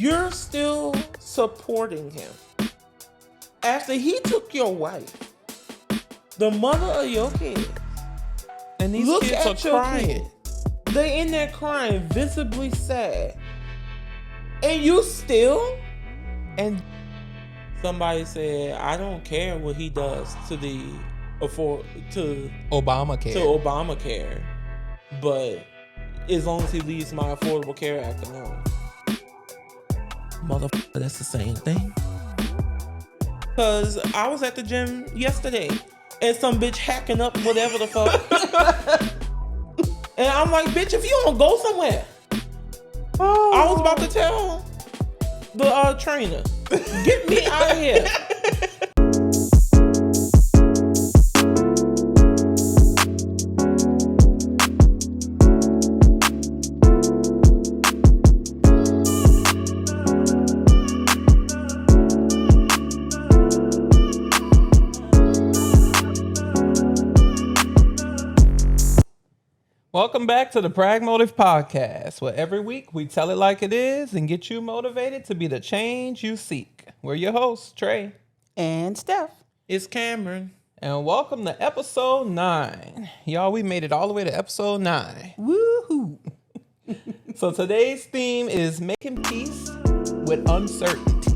you're still supporting him. After he took your wife, the mother of your kids, and these kids are crying. They in there crying, visibly sad. And you still? And somebody said, I don't care what he does to Obamacare, but as long as he leaves my Affordable Care Act alone. Motherfucker, that's the same thing. Because I was at the gym yesterday and some bitch hacking up whatever the fuck. And I'm like, bitch, if you don't go somewhere. I was about to tell the trainer, get me out of here. Welcome back to the Pragmotiv Podcast, where every week we tell it like it is and get you motivated to be the change you seek. We're your hosts, Trey. And Steph. It's Kameron. And welcome to episode 9. Y'all, we made it all the way to episode 9. Woohoo! So today's theme is making peace with uncertainty.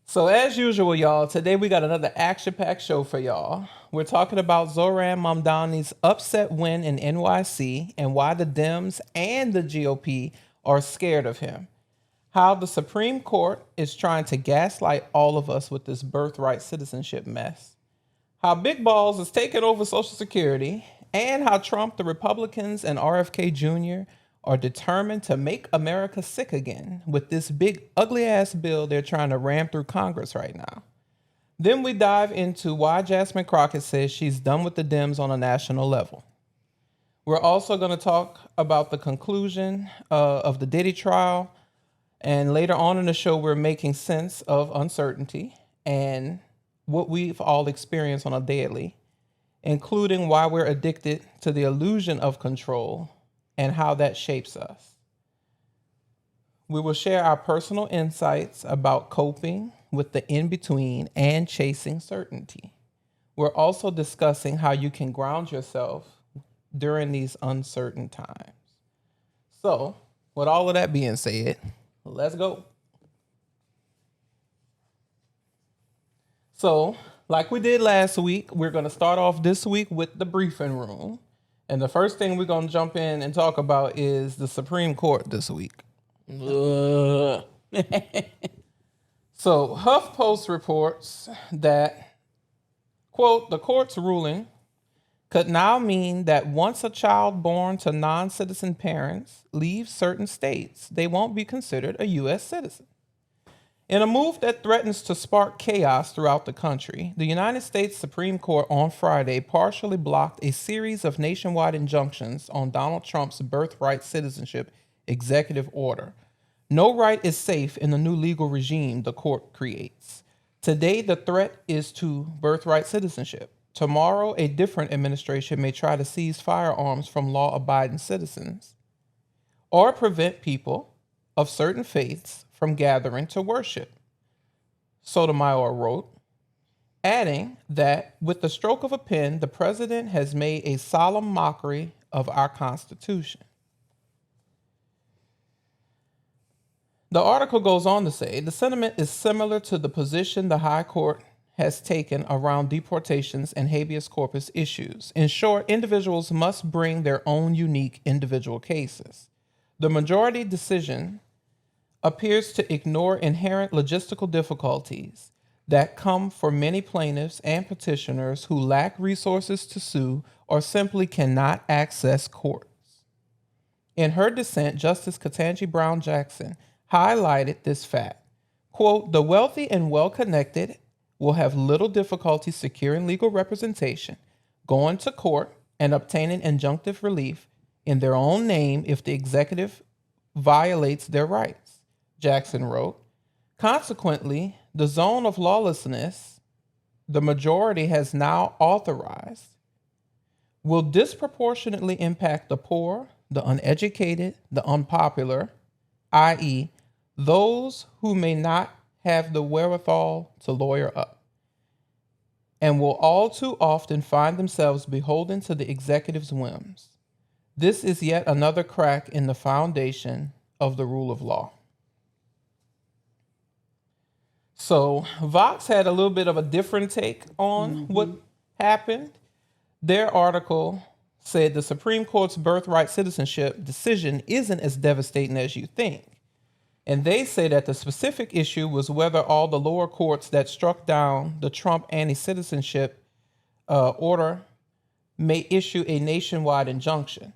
So as usual, y'all, today we got another action-packed show for y'all. We're talking about Zoran Mamdani's upset win in NYC and why the Dems and the GOP are scared of him. How the Supreme Court is trying to gaslight all of us with this birthright citizenship mess. How Big Balls is taking over Social Security. And how Trump, the Republicans, and RFK Jr. are determined to make America sick again with this big ugly-ass bill they're trying to ram through Congress right now. Then we dive into why Jasmine Crockett says she's done with the Dems on a national level. We're also going to talk about the conclusion of the Diddy trial. And later on in the show, we're making sense of uncertainty and what we've all experienced on a daily, including why we're addicted to the illusion of control and how that shapes us. We will share our personal insights about coping with the in-between and chasing certainty. We're also discussing how you can ground yourself during these uncertain times. So, with all of that being said, let's go. So, like we did last week, we're going to start off this week with the briefing room. And the first thing we're going to jump in and talk about is the Supreme Court this week. So HuffPost reports that, quote, the court's ruling could now mean that once a child born to non-citizen parents leaves certain states, they won't be considered a U.S. citizen. In a move that threatens to spark chaos throughout the country, the United States Supreme Court on Friday partially blocked a series of nationwide injunctions on Donald Trump's birthright citizenship executive order. No right is safe in the new legal regime the court creates. Today, the threat is to birthright citizenship. Tomorrow, a different administration may try to seize firearms from law-abiding citizens or prevent people of certain faiths from gathering to worship, Sotomayor wrote, adding that with the stroke of a pen, the president has made a solemn mockery of our Constitution. The article goes on to say the sentiment is similar to the position the High Court has taken around deportations and habeas corpus issues. In short, individuals must bring their own unique individual cases. The majority decision appears to ignore inherent logistical difficulties that come for many plaintiffs and petitioners who lack resources to sue or simply cannot access courts. In her dissent, Justice Ketanji Brown Jackson highlighted this fact. Quote, the wealthy and well-connected will have little difficulty securing legal representation, going to court, and obtaining injunctive relief in their own name if the executive violates their rights, Jackson wrote. Consequently, the zone of lawlessness the majority has now authorized will disproportionately impact the poor, the uneducated, the unpopular, i.e., those who may not have the wherewithal to lawyer up, and will all too often find themselves beholden to the executive's whims. This is yet another crack in the foundation of the rule of law. So Vox had a little bit of a different take on what happened. Their article said the Supreme Court's birthright citizenship decision isn't as devastating as you think. And they say that the specific issue was whether all the lower courts that struck down the Trump anti-citizenship order may issue a nationwide injunction,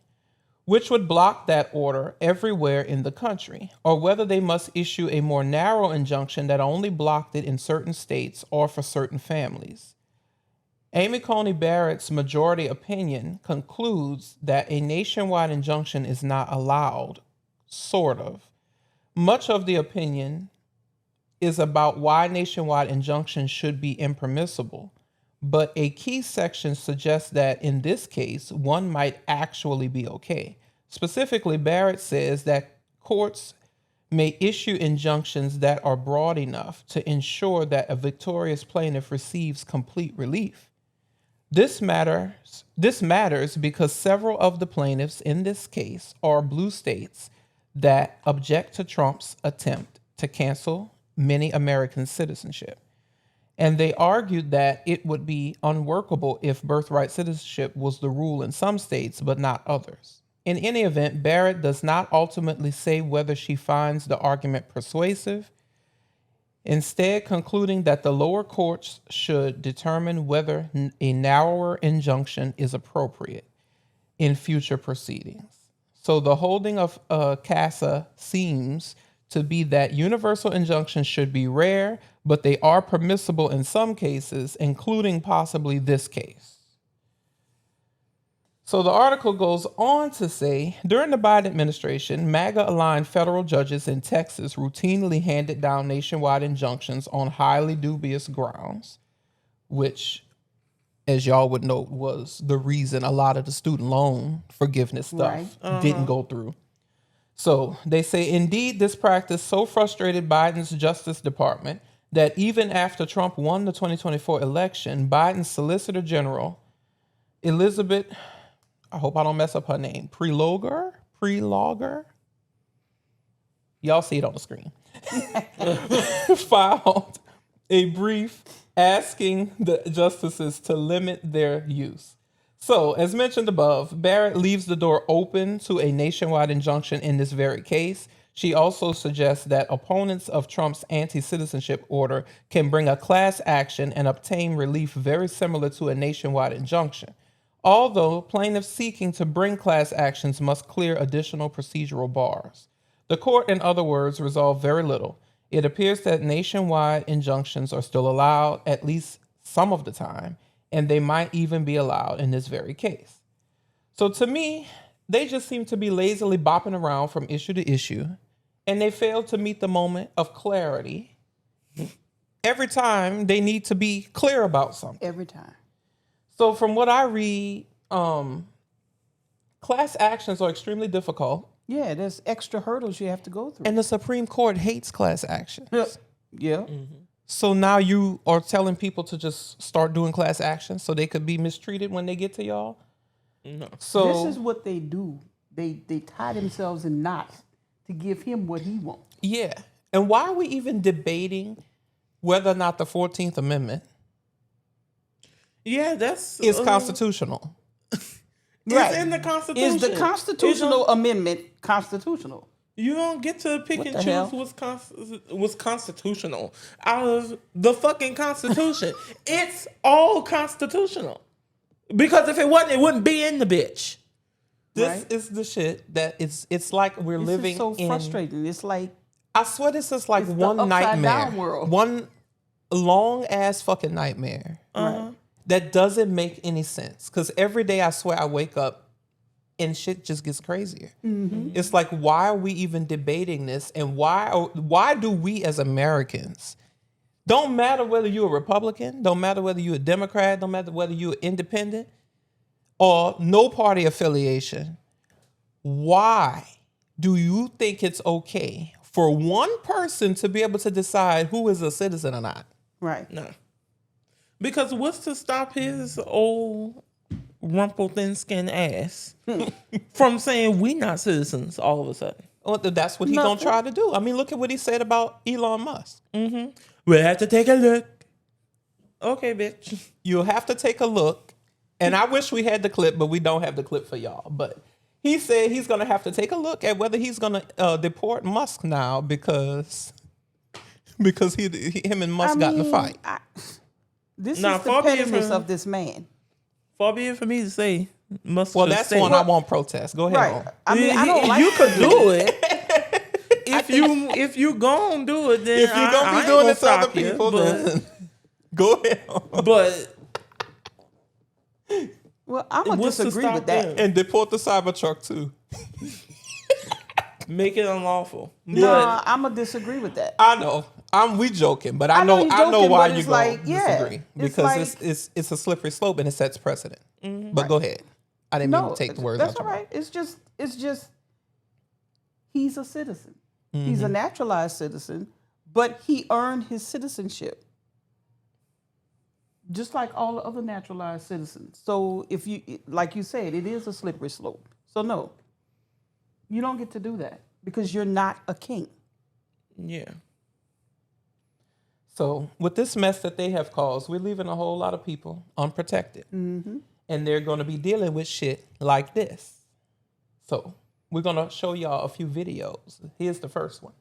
which would block that order everywhere in the country, or whether they must issue a more narrow injunction that only blocked it in certain states or for certain families. Amy Coney Barrett's majority opinion concludes that a nationwide injunction is not allowed, sort of. Much of the opinion is about why nationwide injunctions should be impermissible, but a key section suggests that in this case, one might actually be okay. Specifically, Barrett says that courts may issue injunctions that are broad enough to ensure that a victorious plaintiff receives complete relief. This matters because several of the plaintiffs in this case are blue states that object to Trump's attempt to cancel many Americans' citizenship. And they argued that it would be unworkable if birthright citizenship was the rule in some states, but not others. In any event, Barrett does not ultimately say whether she finds the argument persuasive, instead concluding that the lower courts should determine whether a narrower injunction is appropriate in future proceedings. So the holding of CASA seems to be that universal injunctions should be rare, but they are permissible in some cases, including possibly this case. So the article goes on to say, during the Biden administration, MAGA-aligned federal judges in Texas routinely handed down nationwide injunctions on highly dubious grounds, which, as y'all would know, was the reason a lot of the student loan forgiveness stuff didn't go through. So they say, indeed, this practice so frustrated Biden's Justice Department that even after Trump won the 2024 election, Biden's Solicitor General, Elizabeth, I hope I don't mess up her name, Prelogar? Y'all see it on the screen. Filed a brief asking the justices to limit their use. So, as mentioned above, Barrett leaves the door open to a nationwide injunction in this very case. She also suggests that opponents of Trump's anti-citizenship order can bring a class action and obtain relief very similar to a nationwide injunction. Although plaintiffs seeking to bring class actions must clear additional procedural bars. The court, in other words, resolved very little. It appears that nationwide injunctions are still allowed at least some of the time, and they might even be allowed in this very case. So to me, they just seem to be lazily bopping around from issue to issue, and they fail to meet the moment of clarity every time they need to be clear about something. Every time. So from what I read, class actions are extremely difficult. Yeah, there's extra hurdles you have to go through. And the Supreme Court hates class actions. Yeah. Mm-hmm. So now you are telling people to just start doing class actions so they could be mistreated when they get to y'all? No. So this is what they do. They tie themselves in knots to give him what he wants. Yeah. And why are we even debating whether or not the 14th Amendment is constitutional? It's in the Constitution. Is the constitutional amendment constitutional? You don't get to pick What and the choose hell? what's constitutional out of the fucking Constitution. It's all constitutional. Because if it wasn't, it wouldn't be in the bitch. This is the shit that it's like we're living is so in. frustrating. It's like, I swear this is like it's one the upside nightmare. down world. One long ass fucking nightmare. right. That doesn't make any sense. Because every day I swear I wake up and shit just gets crazier. Mm-hmm. It's like, why are we even debating this? And why do we as Americans, don't matter whether you're a Republican, don't matter whether you're a Democrat, don't matter whether you're independent or no party affiliation, Why do you think it's okay for one person to be able to decide who is a citizen or not? Right. No. Because what's to stop his old rumpled thin-skinned ass from saying we not citizens all of a sudden? Well, that's what he's going to try to do. I mean, look at what he said about Elon Musk. Mm-hmm. We'll have to take a look. Okay, bitch. You'll have to take a look. And I wish we had the clip, but we don't have the clip for y'all. But he said he's going to have to take a look at whether he's going to deport Musk now because him and Musk got in a fight. This is the pettiness of this man. Far be it for me to say Musk. Well, that's one I won't protest. Go ahead. Right. I mean, I don't like you could do it. If you gon' do it, then if you're gonna be doing it to other people, but, then go ahead. But well, I'm gonna disagree with that. And deport the Cybertruck too. Make it unlawful. No, I'm gonna disagree with that. I know. We joking, but I know why you go disagree because it's a slippery slope and it sets precedent. Mm-hmm. But go ahead. I didn't mean to take the words out. That's all right. It's just he's a citizen. Mm-hmm. He's a naturalized citizen, but he earned his citizenship. Just like all the other naturalized citizens. So if you, like you said, it is a slippery slope. So no, you don't get to do that because you're not a king. Yeah. So with this mess that they have caused, we're leaving a whole lot of people unprotected. Mm-hmm. And they're going to be dealing with shit like this. So we're going to show y'all a few videos. Here's the first one.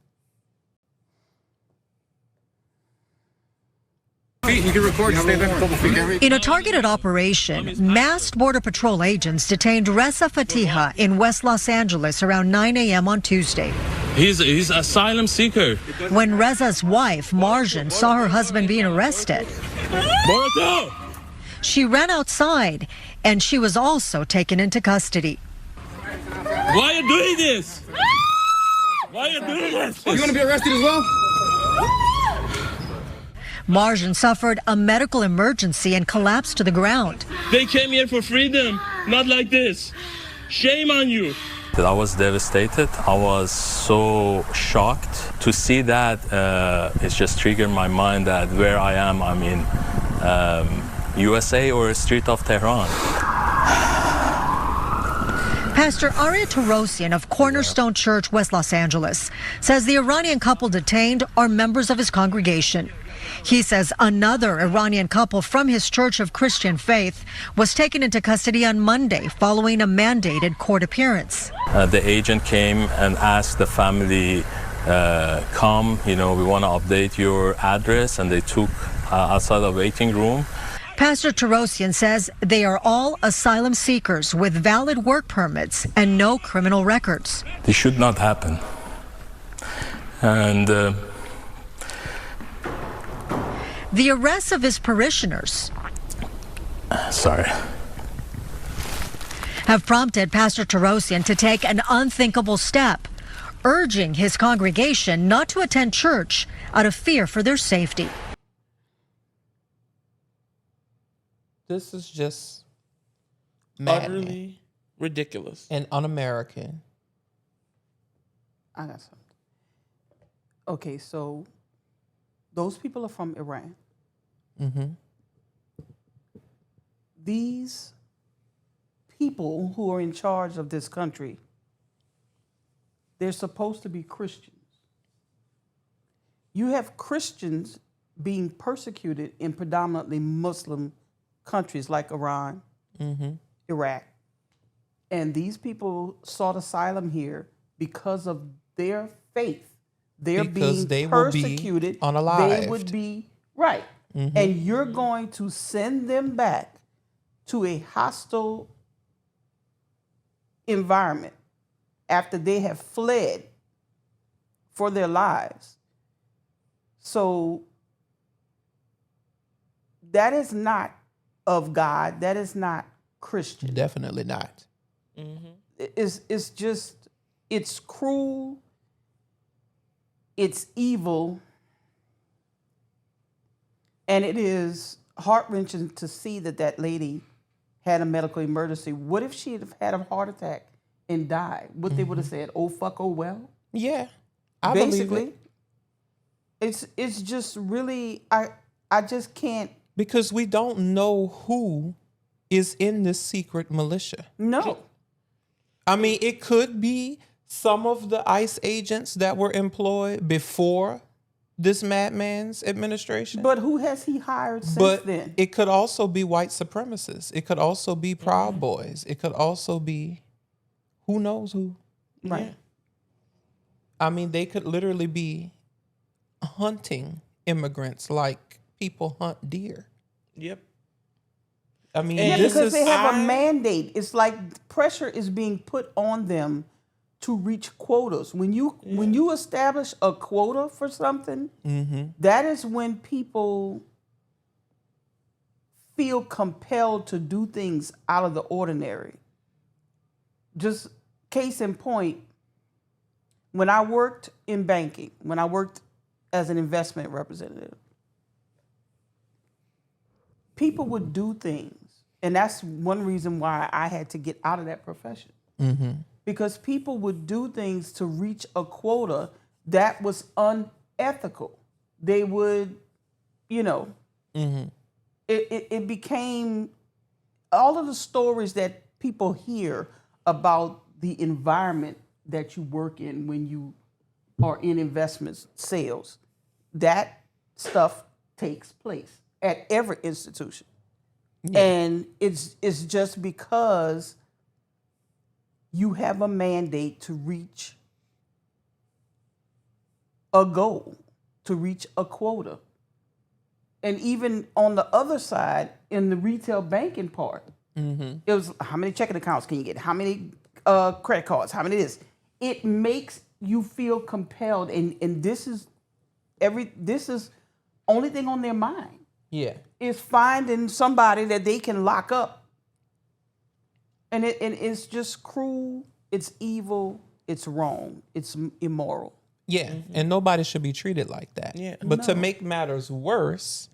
You can record, stay back a couple feet. In a targeted operation, masked Border Patrol agents detained Reza Fatiha in West Los Angeles around 9 a.m. on Tuesday. He's an asylum seeker. When Reza's wife, Marjan, saw her husband being arrested, she ran outside and she was also taken into custody. Why are you doing this? Why are you doing this? You want to be arrested as well? Marjan suffered a medical emergency and collapsed to the ground. They came here for freedom, not like this. Shame on you. I was devastated. I was so shocked to see that. It's just triggered my mind that where I am, I'm in USA or a street of Tehran. Pastor Arya Tarosian of Cornerstone Church, West Los Angeles, says the Iranian couple detained are members of his congregation. He says another Iranian couple from his Church of Christian Faith was taken into custody on Monday following a mandated court appearance. The agent came and asked the family, come, we want to update your address, and they took outside the waiting room. Pastor Tarosian says they are all asylum seekers with valid work permits and no criminal records. This should not happen. And the arrests of his parishioners have prompted Pastor Tarosian to take an unthinkable step, urging his congregation not to attend church out of fear for their safety. This is just utterly ridiculous and un-American. I got something. Okay, so those people are from Iran. Mm-hmm. These people who are in charge of this country, they're supposed to be Christians. You have Christians being persecuted in predominantly Muslim countries like Iran, Iraq. And these people sought asylum here because of their faith. They're being persecuted. They would be, right. Mm-hmm. And you're going to send them back to a hostile environment after they have fled for their lives. So that is not of God. That is not Christian. Definitely not. Mm-hmm. It's just, it's cruel. It's evil. And it is heart-wrenching to see that lady had a medical emergency. What if she had had a heart attack and died, what they would have said, oh, fuck, oh, well? Yeah. I believe Basically, it. it's just really, I just can't. Because we don't know who is in this secret militia. No. I mean, it could be some of the ICE agents that were employed before this madman's administration. But who has he hired since then? It could also be white supremacists. It could also be Proud Boys. It could also be who knows who. Right. Yeah. I mean, they could literally be hunting immigrants like people hunt deer. Yep. I mean, Yeah, this because is they have a mandate. It's like pressure is being put on them to reach quotas. When you establish a quota for something, that is when people feel compelled to do things out of the ordinary. Just case in point, when I worked in banking, when I worked as an investment representative, people would do things. And that's one reason why I had to get out of that profession. Because people would do things to reach a quota that was unethical. They would, it became all of the stories that people hear about the environment that you work in when you are in investments, sales. That stuff takes place at every institution. Yeah. And it's just because you have a mandate to reach a goal, to reach a quota. And even on the other side, in the retail banking part, it was how many checking accounts can you get? How many credit cards? How many this? It makes you feel compelled, and this is only thing on their mind. Yeah. Is finding somebody that they can lock up. And it's just cruel, it's evil, it's wrong, it's immoral. Yeah, and nobody should be treated like that. Yeah. But to make matters worse,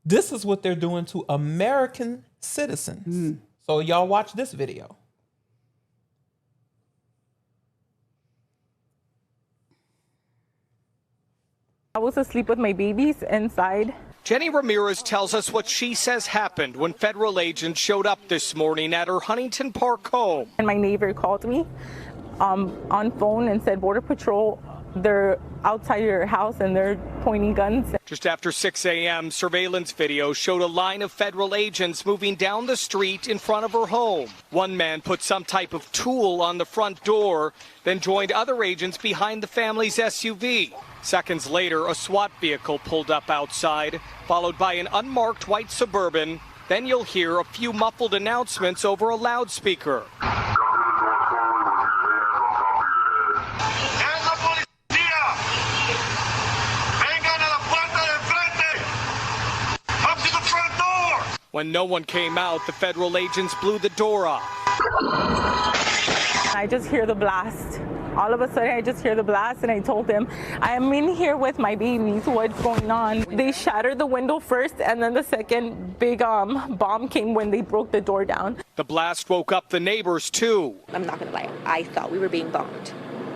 this is what they're doing to American citizens. So y'all watch this video. I was asleep with my babies inside. Jenny Ramirez tells us what she says happened when federal agents showed up this morning at her Huntington Park home. And my neighbor called me on phone and said, Border Patrol, they're outside your house and they're pointing guns. Just after 6 a.m., surveillance video showed a line of federal agents moving down the street in front of her home. One man put some type of tool on the front door, then joined other agents behind the family's SUV. Seconds later, a SWAT vehicle pulled up outside, followed by an unmarked white Suburban. Then you'll hear a few muffled announcements over a loudspeaker. When no one came out, the federal agents blew the door off. I just hear the blast. All of a sudden, I just hear the blast, and I told them, I am in here with my babies. What's going on? They shattered the window first, and then the second big bomb came when they broke the door down. The blast woke up the neighbors, too. I'm not going to lie. I thought we were being bombed.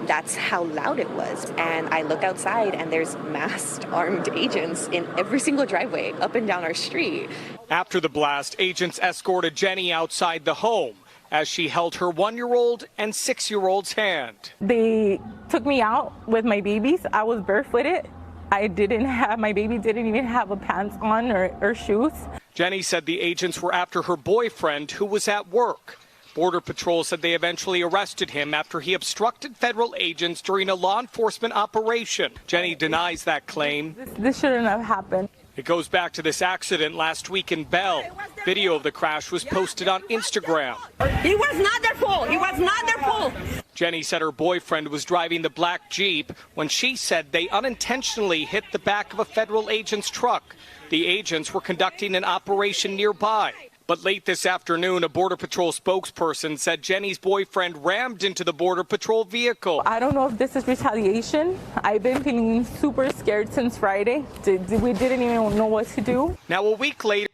That's how loud it was. And I look outside, and there's masked armed agents in every single driveway up and down our street. After the blast, agents escorted Jenny outside the home as she held her 1-year-old and 6-year-old's hand. They took me out with my babies. I was barefooted. My baby didn't even have a pants on or shoes. Jenny said the agents were after her boyfriend who was at work. Border Patrol said they eventually arrested him after he obstructed federal agents during a law enforcement operation. Jenny denies that claim. This shouldn't have happened. It goes back to this accident last week in Bell. Video of the crash was posted on Instagram. It was not their fault. It was not their fault. Jenny said her boyfriend was driving the black Jeep when she said they unintentionally hit the back of a federal agent's truck. The agents were conducting an operation nearby. But late this afternoon, a Border Patrol spokesperson said Jenny's boyfriend rammed into the Border Patrol vehicle. I don't know if this is retaliation. I've been feeling super scared since Friday. We didn't even know what to do. Now, a week later.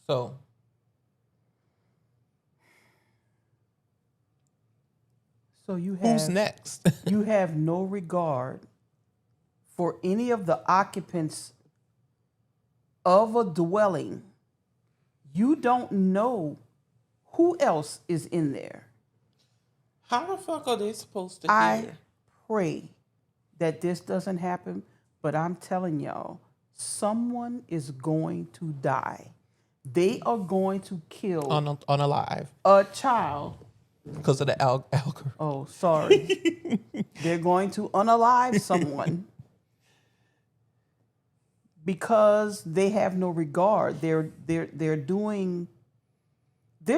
So, So you have Who's next? You have no regard for any of the occupants of a dwelling. You don't know who else is in there. How the fuck are they supposed to I hear? pray that this doesn't happen, but I'm telling y'all, someone is going to die. They are going to kill unalive a child because of the algorithm. Oh, sorry. They're going to unalive someone because they have no regard. They're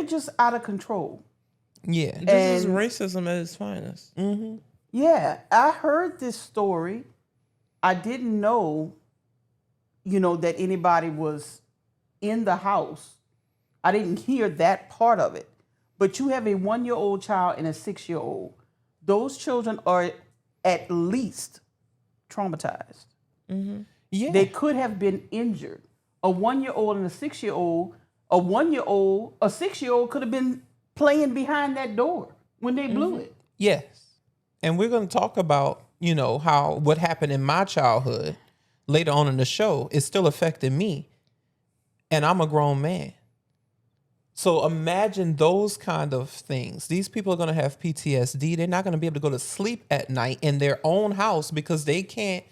just out of control. Yeah, this is racism at its finest. Mm-hmm. Yeah, I heard this story. I didn't know, that anybody was in the house. I didn't hear that part of it. But you have a 1-year-old child and a 6-year-old. Those children are at least traumatized. Mm-hmm. Yeah, they could have been injured. A 1-year-old and a 6-year-old. A 1-year-old, a 6-year-old could have been playing behind that door when they blew it. Yes. And we're going to talk about, what happened in my childhood later on in the show. It still affected me. And I'm a grown man. So imagine those kind of things. These people are going to have PTSD. They're not going to be able to go to sleep at night in their own house because they can't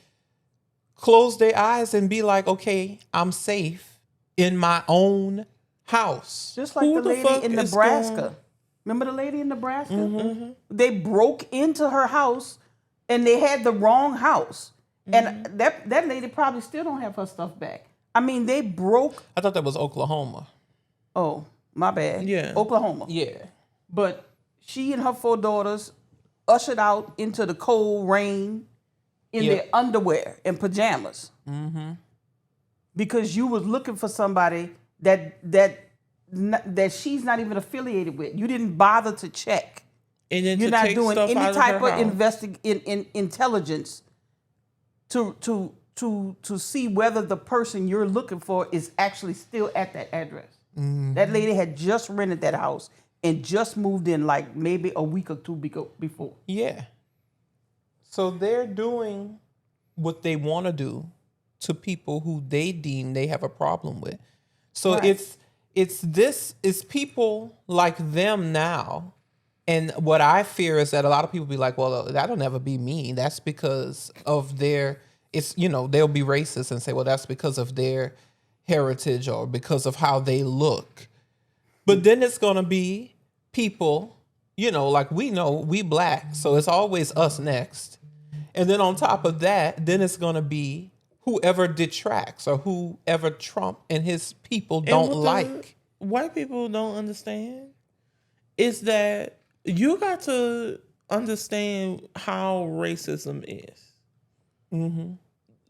close their eyes and be like, okay, I'm safe in my own house. Just like the lady in Nebraska. Remember the lady in Nebraska? Mm-hmm. They broke into her house and they had the wrong house. And that lady probably still don't have her stuff back. I mean, they broke. I thought that was Oklahoma. Oh, my bad. Yeah. Oklahoma. Yeah. But she and her 4 daughters ushered out into the cold rain in their underwear and pajamas. Mm-hmm. Because you was looking for somebody that she's not even affiliated with. You didn't bother to check. And then you're to not take doing stuff any out type of her of intelligence to see whether the person you're looking for is actually still at that address. Mm-hmm. That lady had just rented that house and just moved in like maybe a week or 2 before. Yeah. So they're doing what they want to do to people who they deem they have a problem with. So Right. it's people like them now. And what I fear is that a lot of people be like, well, that'll never be me. That's because of they'll be racist and say, well, that's because of their heritage or because of how they look. But then it's going to be people, like we Black. So it's always us next. And then on top of that, then it's going to be whoever detracts or whoever Trump and his people don't like. White people don't understand is that you got to understand how racism is. Mm-hmm.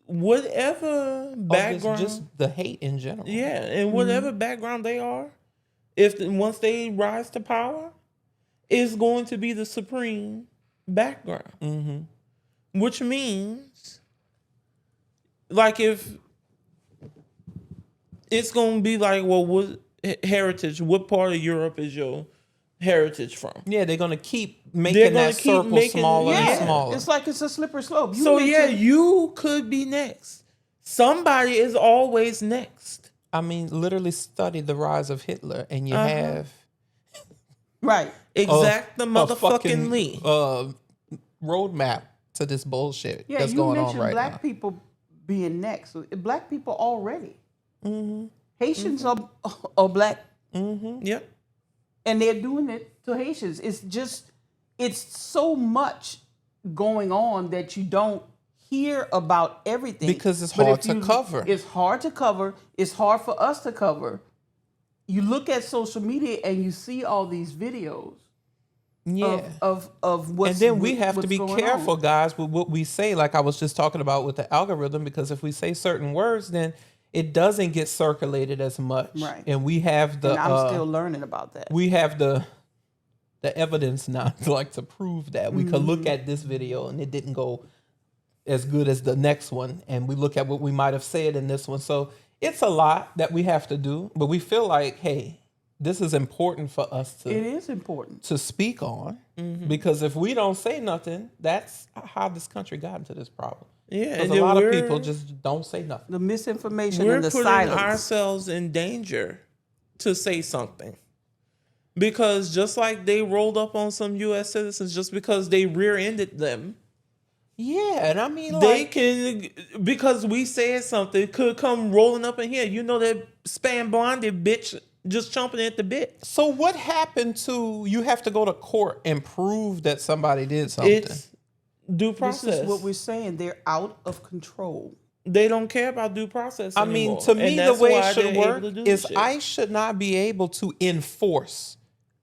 Whatever background, just the hate in general. Yeah, and whatever background they are, once they rise to power, is going to be the supreme background. Mm-hmm. Which means, like, if it's going to be like, well, what heritage? What part of Europe is your heritage from? Yeah, they're going to keep making that circle smaller and smaller. It's like it's a slippery slope. You could be next. Somebody is always next. I mean, literally study the rise of Hitler, and you have right the motherfucking roadmap to this bullshit that's you going on mentioned right Black now. people being next. Black people already. Mm-hmm. Haitians are Black. Mm-hmm. Yep. And they're doing it to Haitians. It's so much going on that you don't hear about everything. Because it's hard to cover. It's hard to cover. It's hard for us to cover. You look at social media and you see all these videos. Yeah. Of what's and then we have to be going careful, on. guys, with what we say. Like I was just talking about with the algorithm, because if we say certain words, then it doesn't get circulated as much. Right. And we have the. And I'm still learning about that. We have the evidence now to prove that. We could look at this video and it didn't go as good as the next one, and we look at what we might have said in this one. So it's a lot that we have to do, but we feel like, hey, this is important for us to. It is important to speak on, because if we don't say nothing, that's how this country got into this problem. Yeah, because a lot of people just don't say nothing. The misinformation we're and the putting silence. ourselves in danger to say something. Because just like they rolled up on some U.S. citizens just because they rear-ended them. Yeah, and I mean, they can, because we said something, could come rolling up in here. You know that spam blonded bitch just chomping at the bit. So what happened to, you have to go to court and prove that somebody did something? It's due process. This is what we're saying. They're out of control. They don't care about due process anymore. I mean, to me, the way it should work is ICE should not be able to enforce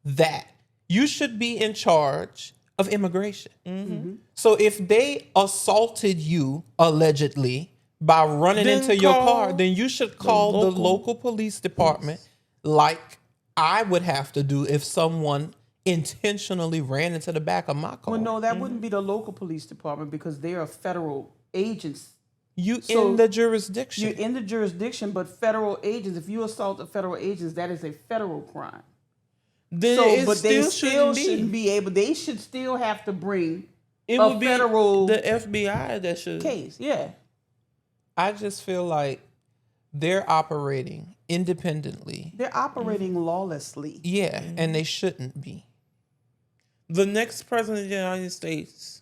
that. You should be in charge of immigration. So if they assaulted you, allegedly, by running Then into your call car, then you should call the local police department like I would have to do if someone intentionally ran into the back of my car. Well, no, that wouldn't be the local police department because they are federal agents. You in the jurisdiction. You're in the jurisdiction, but federal agents, if you assault the federal agents, that is a federal crime. Then but they still shouldn't shouldn't be able, they should still have to bring It a would federal be the FBI that should. case. Yeah. I just feel like they're operating independently. They're operating lawlessly. Yeah, and they shouldn't be. The next president of the United States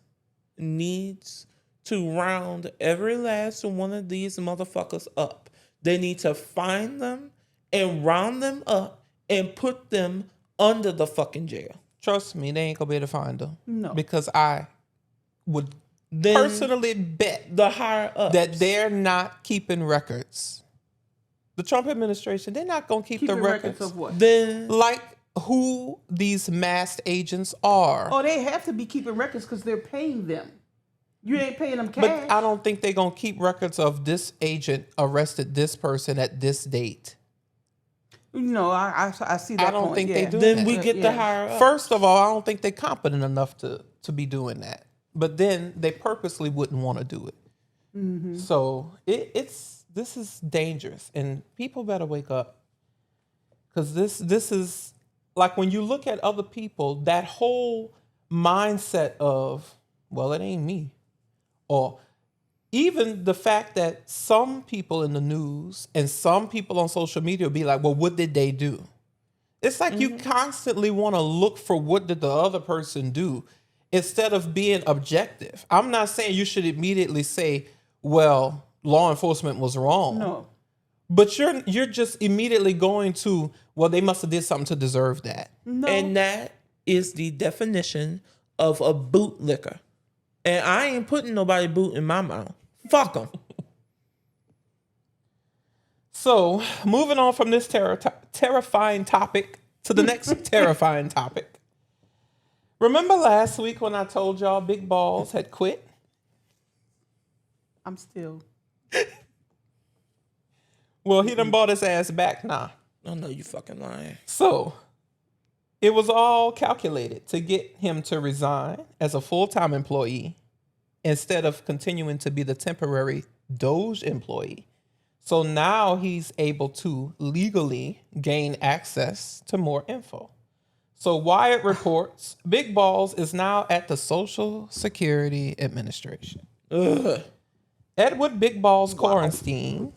needs to round every last one of these motherfuckers up. They need to find them and round them up and put them under the fucking jail. Trust me, they ain't gonna be able to find them. No. Because I would Then personally bet the higher ups that they're not keeping records. The Trump administration, they're not gonna keep Keeping the records of what? Then like who these masked agents are. Oh, they have to be keeping records because they're paying them. You ain't paying them cash. But I don't think they're gonna keep records of this agent arrested this person at this date. No, I see that. I don't point, think yeah. they do. Then that. we get the higher ups. First of all, I don't think they're competent enough to be doing that. But then they purposely wouldn't want to do it. So this is dangerous, and people better wake up, because this is like when you look at other people, that whole mindset of, well, it ain't me, or even the fact that some people in the news and some people on social media will be like, well, what did they do? It's like you constantly want to look for what did the other person do instead of being objective. I'm not saying you should immediately say, well, law enforcement was wrong. No. But you're just immediately going to, well, they must have did something to deserve that. No. And that is the definition of a bootlicker. And I ain't putting nobody boot in my mouth. Fuck them. So, moving on from this terrifying topic to the next terrifying topic. Remember last week when I told y'all Big Balls had quit? I'm still. Well, he done bought his ass back now. I know you fucking lying. So, it was all calculated to get him to resign as a full-time employee instead of continuing to be the temporary Doge employee. So now he's able to legally gain access to more info. So Wired reports Big Balls is now at the Social Security Administration. Edward Big Balls Korenstein,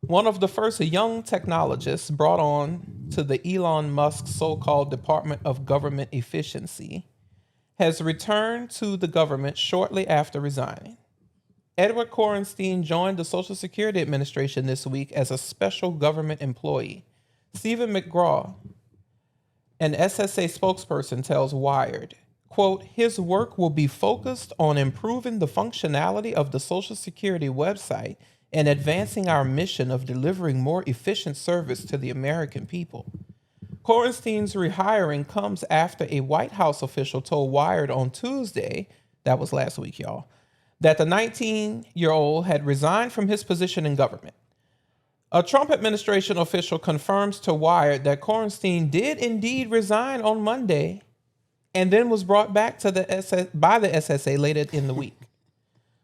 one of the first young technologists brought on to the Elon Musk so-called Department of Government Efficiency, has returned to the government shortly after resigning. Edward Korenstein joined the Social Security Administration this week as a special government employee. Stephen McGraw, an SSA spokesperson, tells Wired, quote, his work will be focused on improving the functionality of the Social Security website and advancing our mission of delivering more efficient service to the American people. Korenstein's rehiring comes after a White House official told Wired on Tuesday, that was last week, y'all, that the 19-year-old had resigned from his position in government. A Trump administration official confirms to Wired that Korenstein did indeed resign on Monday and then was brought back to by the SSA later in the week.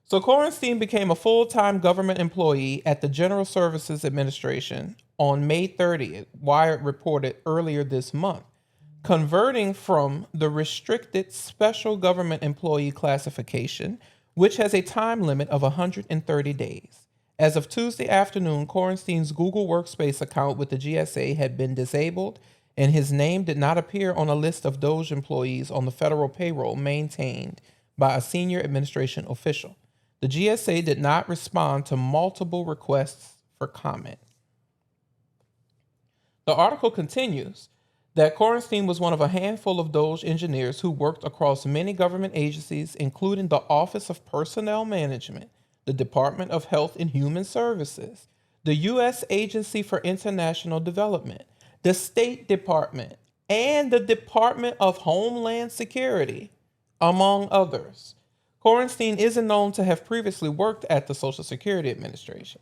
So Korenstein became a full-time government employee at the General Services Administration on May 30th, Wired reported earlier this month, converting from the restricted special government employee classification, which has a time limit of 130 days. As of Tuesday afternoon, Korenstein's Google Workspace account with the GSA had been disabled, and his name did not appear on a list of DOJ employees on the federal payroll maintained by a senior administration official. The GSA did not respond to multiple requests for comment. The article continues that Korenstein was one of a handful of DOJ engineers who worked across many government agencies, including the Office of Personnel Management, the Department of Health and Human Services, the U.S. Agency for International Development, the State Department, and the Department of Homeland Security, among others. Korenstein isn't known to have previously worked at the Social Security Administration.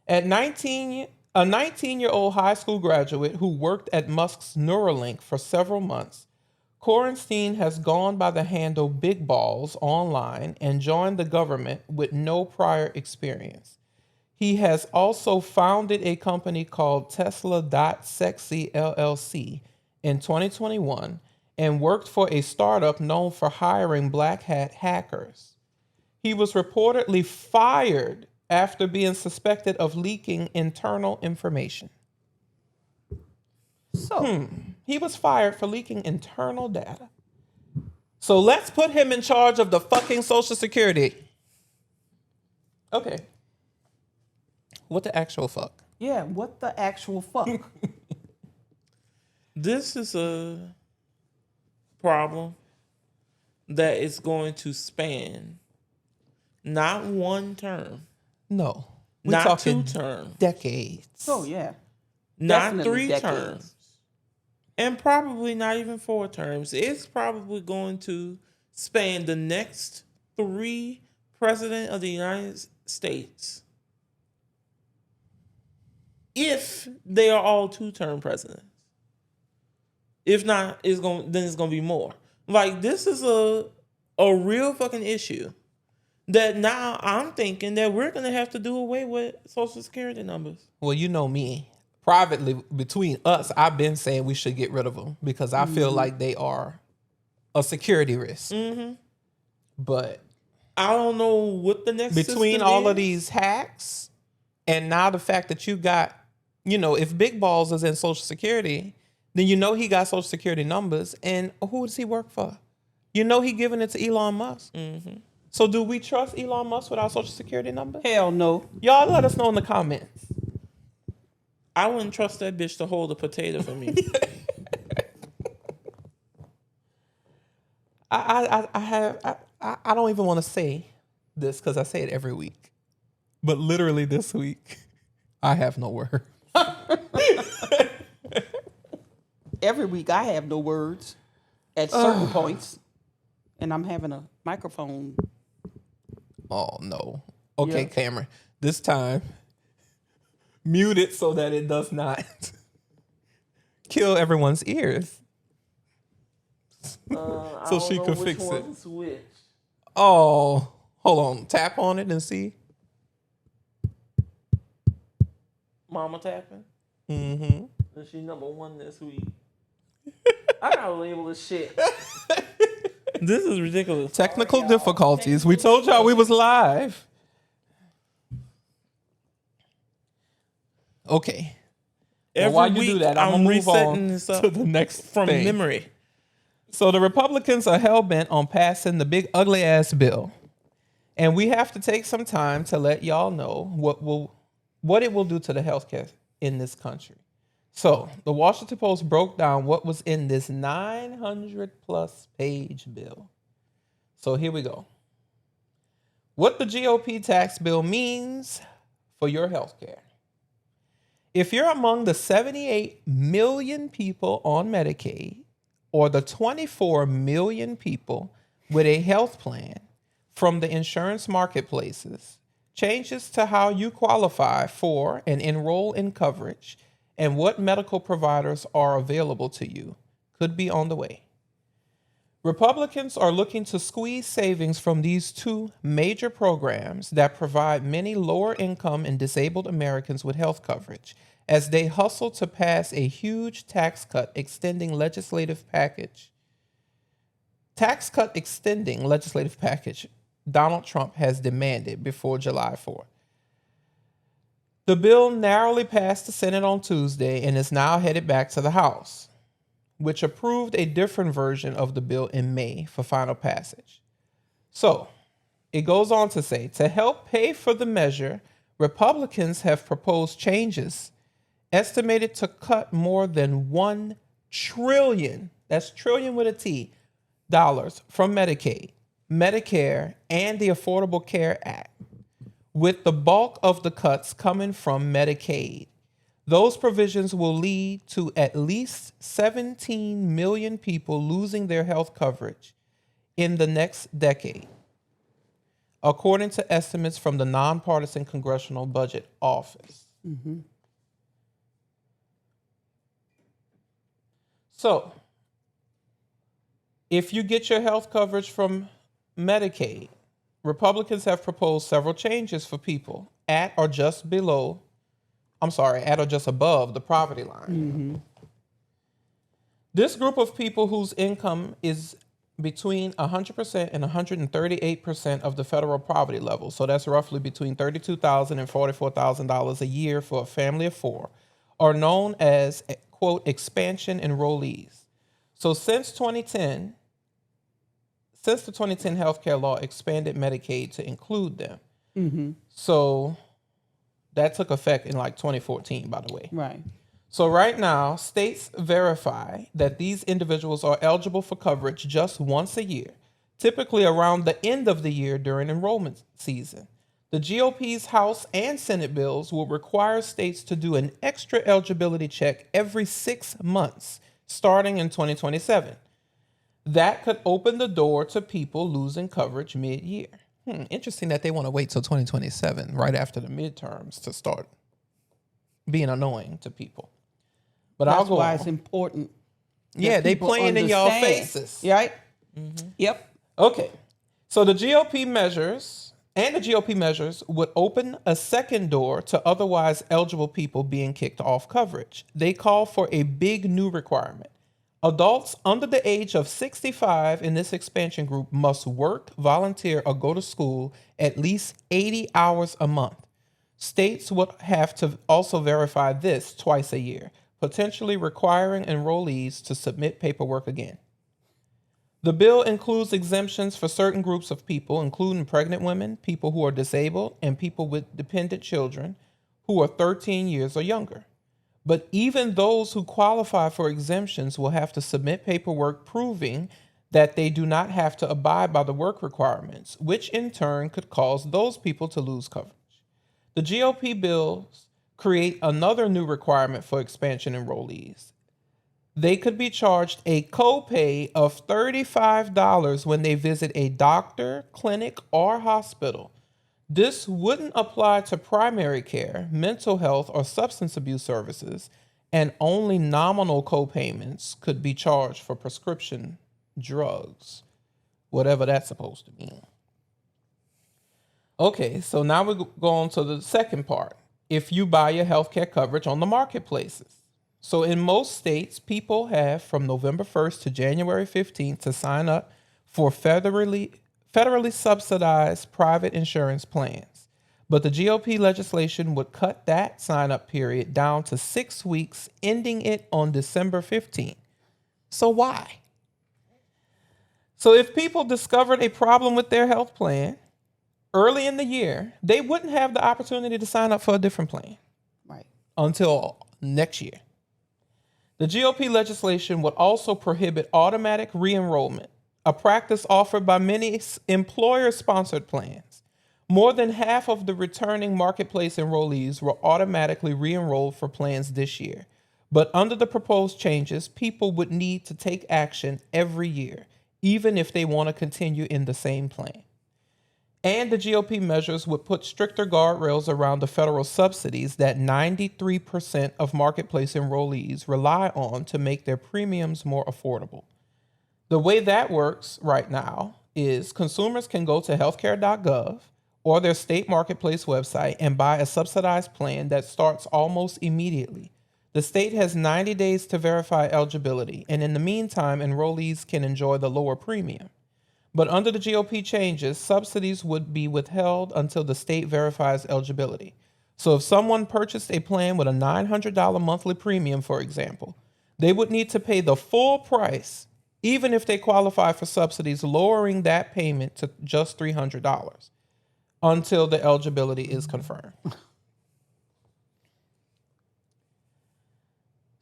At 19, a 19-year-old high school graduate who worked at Musk's Neuralink for several months, Korenstein has gone by the handle Big Balls online and joined the government with no prior experience. He has also founded a company called Tesla.Sexy LLC in 2021 and worked for a startup known for hiring black hat hackers. He was reportedly fired after being suspected of leaking internal information. So, he was fired for leaking internal data. So let's put him in charge of the fucking Social Security. Okay. What the actual fuck? yeah, what the actual fuck? This is a problem that is going to span not one term, No. We're not talking 2 terms, decades. Oh, yeah. not Definitely 3 decades. terms, and probably not even 4 terms. It's probably going to span the next 3 presidents of the United States, if they are all 2-term presidents. If not, it's going to be more. Like, this is a real fucking issue that now I'm thinking that we're going to have to do away with Social Security numbers. Well, you know me. Privately, between us, I've been saying we should get rid of them because I feel like they are a security risk. Mm-hmm. But I don't know what the next between system all is. of these hacks and now the fact that you got, if Big Balls is in Social Security, then he got Social Security numbers. And who does he work for? He giving it to Elon Musk. Mm-hmm. So do we trust Elon Musk with our Social Security number? Hell no. Y'all let us know in the comments. I wouldn't trust that bitch to hold a potato for me. I don't even want to say this because I say it every week. But literally this week, I have no word. Every week I have no words at certain points, and I'm having a microphone. Oh, no. Okay, Yeah. Cameron. This time, mute it so that it does not kill everyone's ears. So she could fix it. Oh, hold on. Tap on it and see. Mama tapping. Mm-hmm. And she number 1 this week. I gotta label this shit. This is ridiculous. Technical difficulties. We told y'all we was live. Okay. Every while you week do that, I'm gonna move resetting on this up to the next from thing. memory. So the Republicans are hell-bent on passing the big ugly ass bill. And we have to take some time to let y'all know what it will do to the healthcare in this country. So the Washington Post broke down what was in this 900+ page bill. So here we go. What the GOP tax bill means for your healthcare. If you're among the 78 million people on Medicaid or the 24 million people with a health plan from the insurance marketplaces, changes to how you qualify for and enroll in coverage and what medical providers are available to you could be on the way. Republicans are looking to squeeze savings from these 2 major programs that provide many lower income and disabled Americans with health coverage, as they hustle to pass a huge tax cut extending legislative package Donald Trump has demanded before July 4th. The bill narrowly passed the Senate on Tuesday and is now headed back to the House, which approved a different version of the bill in May for final passage. So, it goes on to say, to help pay for the measure, Republicans have proposed changes estimated to cut more than $1 trillion, that's trillion with a T, dollars from Medicaid, Medicare, and the Affordable Care Act, with the bulk of the cuts coming from Medicaid. Those provisions will lead to at least 17 million people losing their health coverage in the next decade, according to estimates from the nonpartisan Congressional Budget Office. Mm-hmm. So, if you get your health coverage from Medicaid, Republicans have proposed several changes for people at or just above the poverty line. Mm-hmm. This group of people whose income is between 100% and 138% of the federal poverty level, so that's roughly between $32,000 and $44,000 a year for a family of four, are known as, quote, expansion enrollees. So since the 2010 healthcare law expanded Medicaid to include them. Mm-hmm. So that took effect in like 2014, by the way. Right. So right now, states verify that these individuals are eligible for coverage just once a year, typically around the end of the year during enrollment season. The GOP's House and Senate bills will require states to do an extra eligibility check every 6 months, starting in 2027. That could open the door to people losing coverage mid-year. Interesting that they want to wait till 2027, right after the midterms, to start being annoying to people. But that's I'll go why on. it's important. Yeah, they playing in y'all faces. Right? Mm-hmm. Yep. Okay. So the GOP measures would open a second door to otherwise eligible people being kicked off coverage. They call for a big new requirement. Adults under the age of 65 in this expansion group must work, volunteer, or go to school at least 80 hours a month. States would have to also verify this twice a year, potentially requiring enrollees to submit paperwork again. The bill includes exemptions for certain groups of people, including pregnant women, people who are disabled, and people with dependent children who are 13 years or younger. But even those who qualify for exemptions will have to submit paperwork proving that they do not have to abide by the work requirements, which in turn could cause those people to lose coverage. The GOP bills create another new requirement for expansion enrollees. They could be charged a copay of $35 when they visit a doctor, clinic, or hospital. This wouldn't apply to primary care, mental health, or substance abuse services, and only nominal copayments could be charged for prescription drugs, whatever that's supposed to mean. Okay, so now we go on to the second part. If you buy your healthcare coverage on the marketplaces. So in most states, people have from November 1st to January 15th to sign up for federally subsidized private insurance plans. But the GOP legislation would cut that sign-up period down to 6 weeks, ending it on December 15th. So why? So if people discovered a problem with their health plan early in the year, they wouldn't have the opportunity to sign up for a different plan. Right. Until next year. The GOP legislation would also prohibit automatic re-enrollment, a practice offered by many employer-sponsored plans. More than half of the returning marketplace enrollees were automatically re-enrolled for plans this year. But under the proposed changes, people would need to take action every year, even if they want to continue in the same plan. And the GOP measures would put stricter guardrails around the federal subsidies that 93% of marketplace enrollees rely on to make their premiums more affordable. The way that works right now is consumers can go to healthcare.gov or their state marketplace website and buy a subsidized plan that starts almost immediately. The state has 90 days to verify eligibility, and in the meantime, enrollees can enjoy the lower premium. But under the GOP changes, subsidies would be withheld until the state verifies eligibility. So if someone purchased a plan with a $900 monthly premium, for example, they would need to pay the full price, even if they qualify for subsidies, lowering that payment to just $300 until the eligibility is confirmed.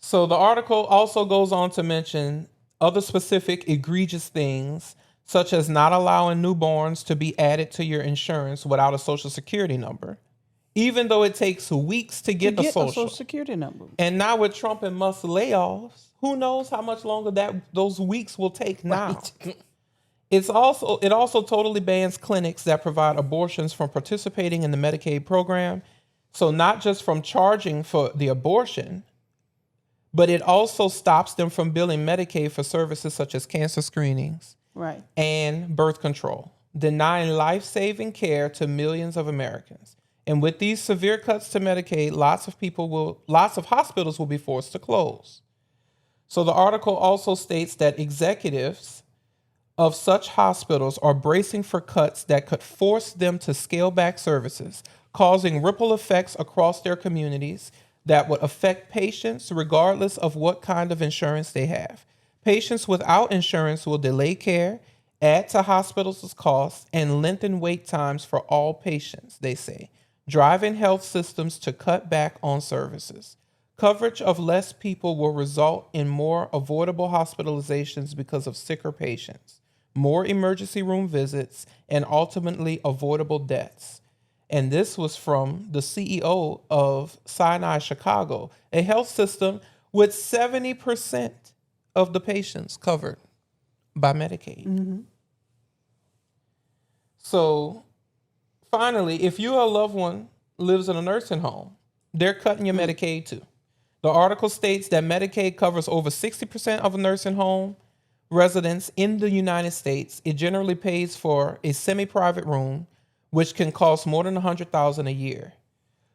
So the article also goes on to mention other specific egregious things, such as not allowing newborns to be added to your insurance without a social security number, even though it takes weeks to get a social security number. And now with Trump and Musk layoffs, who knows how much longer those weeks will take now. Right. It also totally bans clinics that provide abortions from participating in the Medicaid program. So not just from charging for the abortion, but it also stops them from billing Medicaid for services such as cancer screenings, right, and birth control, denying life-saving care to millions of Americans. And with these severe cuts to Medicaid, lots of hospitals will be forced to close. So the article also states that executives of such hospitals are bracing for cuts that could force them to scale back services, causing ripple effects across their communities that would affect patients regardless of what kind of insurance they have. Patients without insurance will delay care, add to hospitals' costs, and lengthen wait times for all patients, they say, driving health systems to cut back on services. Coverage of less people will result in more avoidable hospitalizations because of sicker patients, more emergency room visits, and ultimately avoidable deaths. And this was from the CEO of Sinai Chicago, a health system with 70% of the patients covered by Medicaid. Mm-hmm. So finally, if your loved one lives in a nursing home, they're cutting your Medicaid too. The article states that Medicaid covers over 60% of nursing home residents in the United States. It generally pays for a semi-private room, which can cost more than $100,000 a year.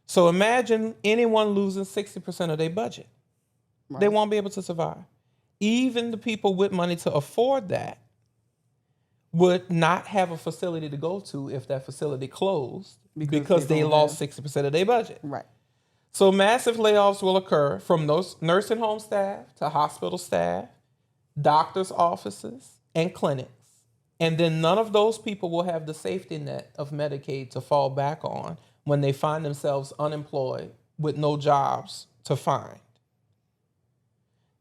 So imagine anyone losing 60% of their budget. Right. They won't be able to survive. Even the people with money to afford that would not have a facility to go to if that facility closed because they lost 60% of their budget. Right. So massive layoffs will occur from those nursing home staff to hospital staff, doctors' offices, and clinics. And then none of those people will have the safety net of Medicaid to fall back on when they find themselves unemployed with no jobs to find.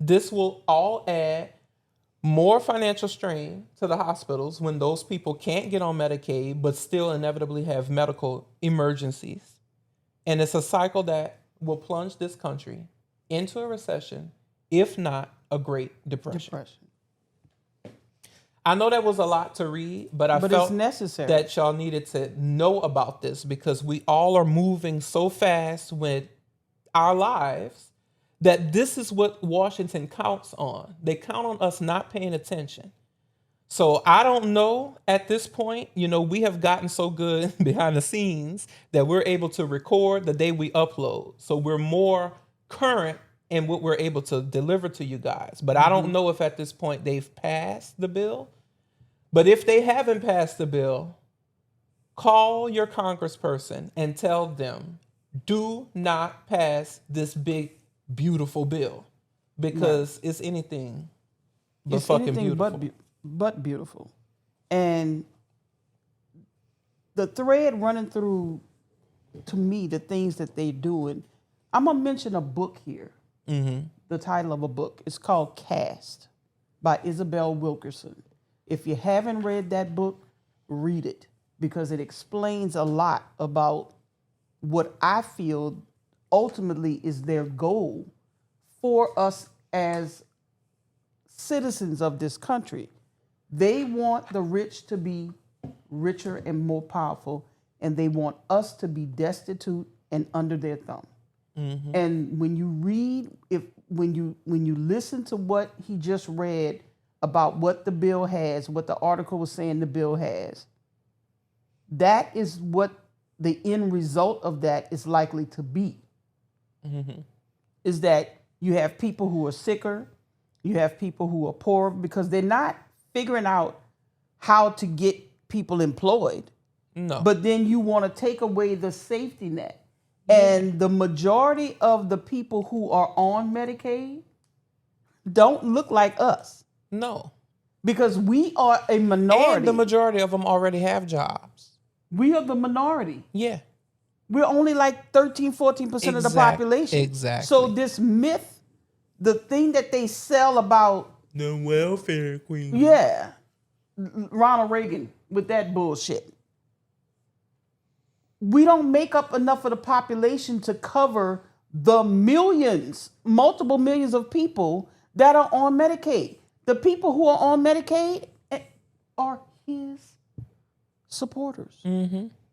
This will all add more financial strain to the hospitals when those people can't get on Medicaid but still inevitably have medical emergencies. And it's a cycle that will plunge this country into a recession, if not a Great Depression. I know that was a lot to read, but I felt it's necessary that y'all needed to know about this because we all are moving so fast with our lives that this is what Washington counts on. They count on us not paying attention. So I don't know at this point, we have gotten so good behind the scenes that we're able to record the day we upload. So we're more current in what we're able to deliver to you guys. But I don't know if at this point they've passed the bill. But if they haven't passed the bill, call your congressperson and tell them, do not pass this big, beautiful bill because it's anything but fucking beautiful. But beautiful. And the thread running through, to me, the things that they do, and I'm going to mention a book here. Mm-hmm. The title of a book is called Caste by Isabel Wilkerson. If you haven't read that book, read it because it explains a lot about what I feel ultimately is their goal for us as citizens of this country. They want the rich to be richer and more powerful, and they want us to be destitute and under their thumb. Mm-hmm. And when you read, when you listen to what he just read about what the bill has, what the article was saying the bill has, that is what the end result of that is likely to be. Is that you have people who are sicker, you have people who are poorer because they're not figuring out how to get people employed. No. But then you want to take away the safety net. And the majority of the people who are on Medicaid don't look like us. No. Because we are a minority. And the majority of them already have jobs. We are the minority. Yeah. We're only like 13, 14% of the population. Exactly. So this myth, the thing that they sell about the welfare queen. Yeah. Ronald Reagan with that bullshit. We don't make up enough of the population to cover the millions, multiple millions of people that are on Medicaid. The people who are on Medicaid are his supporters.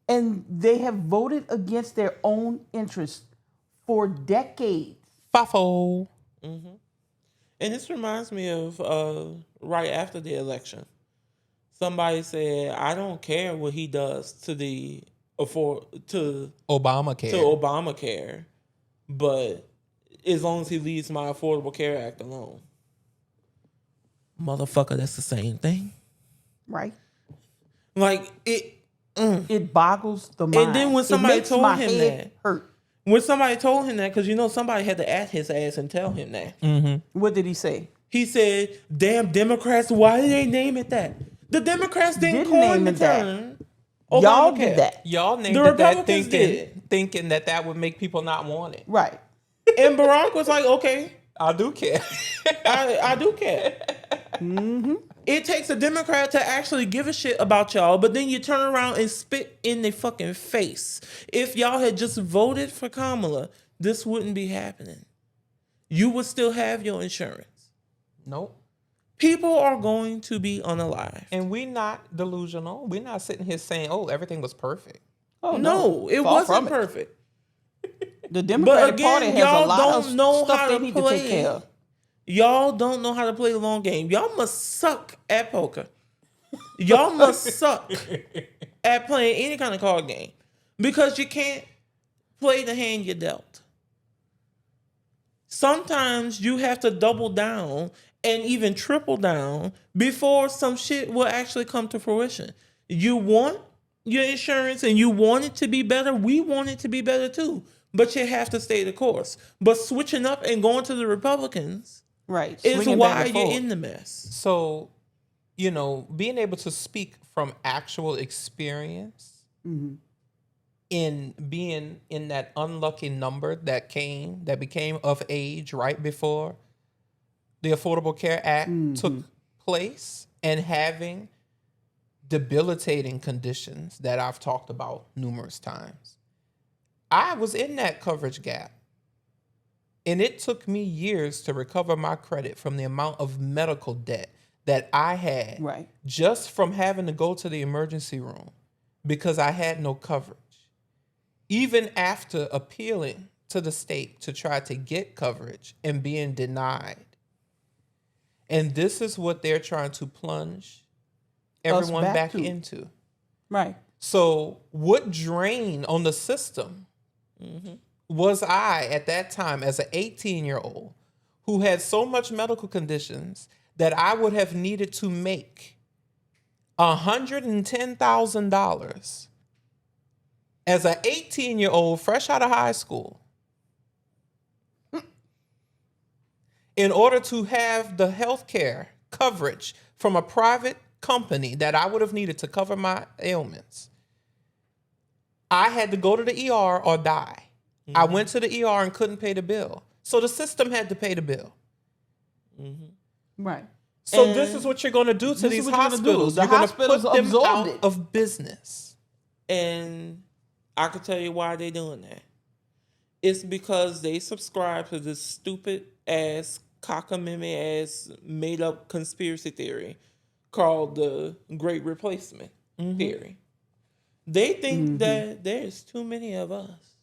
And they have voted against their own interests for decades. Fafo. And this reminds me of right after the election. Somebody said, I don't care what he does to Obamacare, but as long as he leaves my Affordable Care Act alone. Motherfucker, that's the same thing. Right. Like, it boggles the mind. And then when somebody told him that, hurt. When somebody told him that, because somebody had to at his ass and tell him that. What did he say? He said, damn Democrats, why did they name it that? The Democrats didn't coin the term. Y'all did that. Y'all named The it that Republicans thinking that would make people not want it. Right. And Barack was like, okay. I do care. I do care. It takes a Democrat to actually give a shit about y'all, but then you turn around and spit in their fucking face. If y'all had just voted for Kamala, this wouldn't be happening. You would still have your insurance. Nope. People are going to be unalived. And we're not delusional. We're not sitting here saying, oh, everything was perfect. Oh, no, it Far wasn't from it. perfect. The Democratic Party has a lot of know stuff how they to need to take care of. Y'all don't know how to play the long game. Y'all must suck at poker. Y'all must suck at playing any kind of card game because you can't play the hand you dealt. Sometimes you have to double down and even triple down before some shit will actually come to fruition. You want your insurance and you want it to be better. We want it to be better too. But you have to stay the course. But switching up and going to the Republicans is why you're in the mess. So, being able to speak from actual experience in being in that unlucky number that became of age right before the Affordable Care Act took place and having debilitating conditions that I've talked about numerous times. I was in that coverage gap. And it took me years to recover my credit from the amount of medical debt that I had just from having to go to the emergency room because I had no coverage. Even after appealing to the state to try to get coverage and being denied. And this is what they're trying to plunge everyone back into. Right. So what drain on the system was I at that time as an 18-year-old who had so much medical conditions that I would have needed to make $110,000 as an 18-year-old fresh out of high school in order to have the health care coverage from a private company that I would have needed to cover my ailments. I had to go to the ER or die. I went to the ER and couldn't pay the bill. So the system had to pay the bill. Right. So this is what you're going to do to these hospitals. You're going to put them out of business. And I can tell you why they're doing that. It's because they subscribe to this stupid ass, cockamamie ass, made up conspiracy theory called the Great Replacement theory. They think that there's too many of us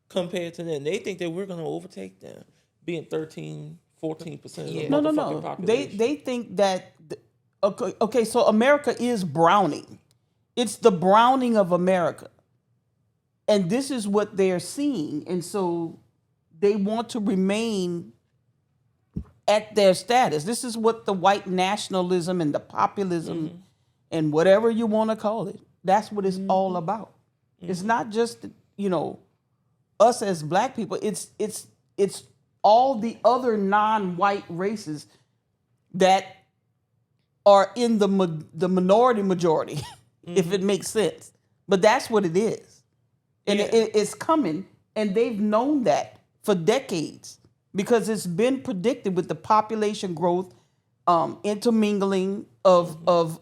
compared to them. They think that we're going to overtake them, being 13, 14% of the motherfucking population. They think that, okay, so America is browning. It's the browning of America. And this is what they're seeing. And so they want to remain at their status. This is what the white nationalism and the populism and whatever you want to call it, that's what it's all about. It's not just, us as black people. It's all the other non-white races that are in the minority majority, if it makes sense. But that's what it is. And it's coming, and they've known that for decades because it's been predicted with the population growth, intermingling of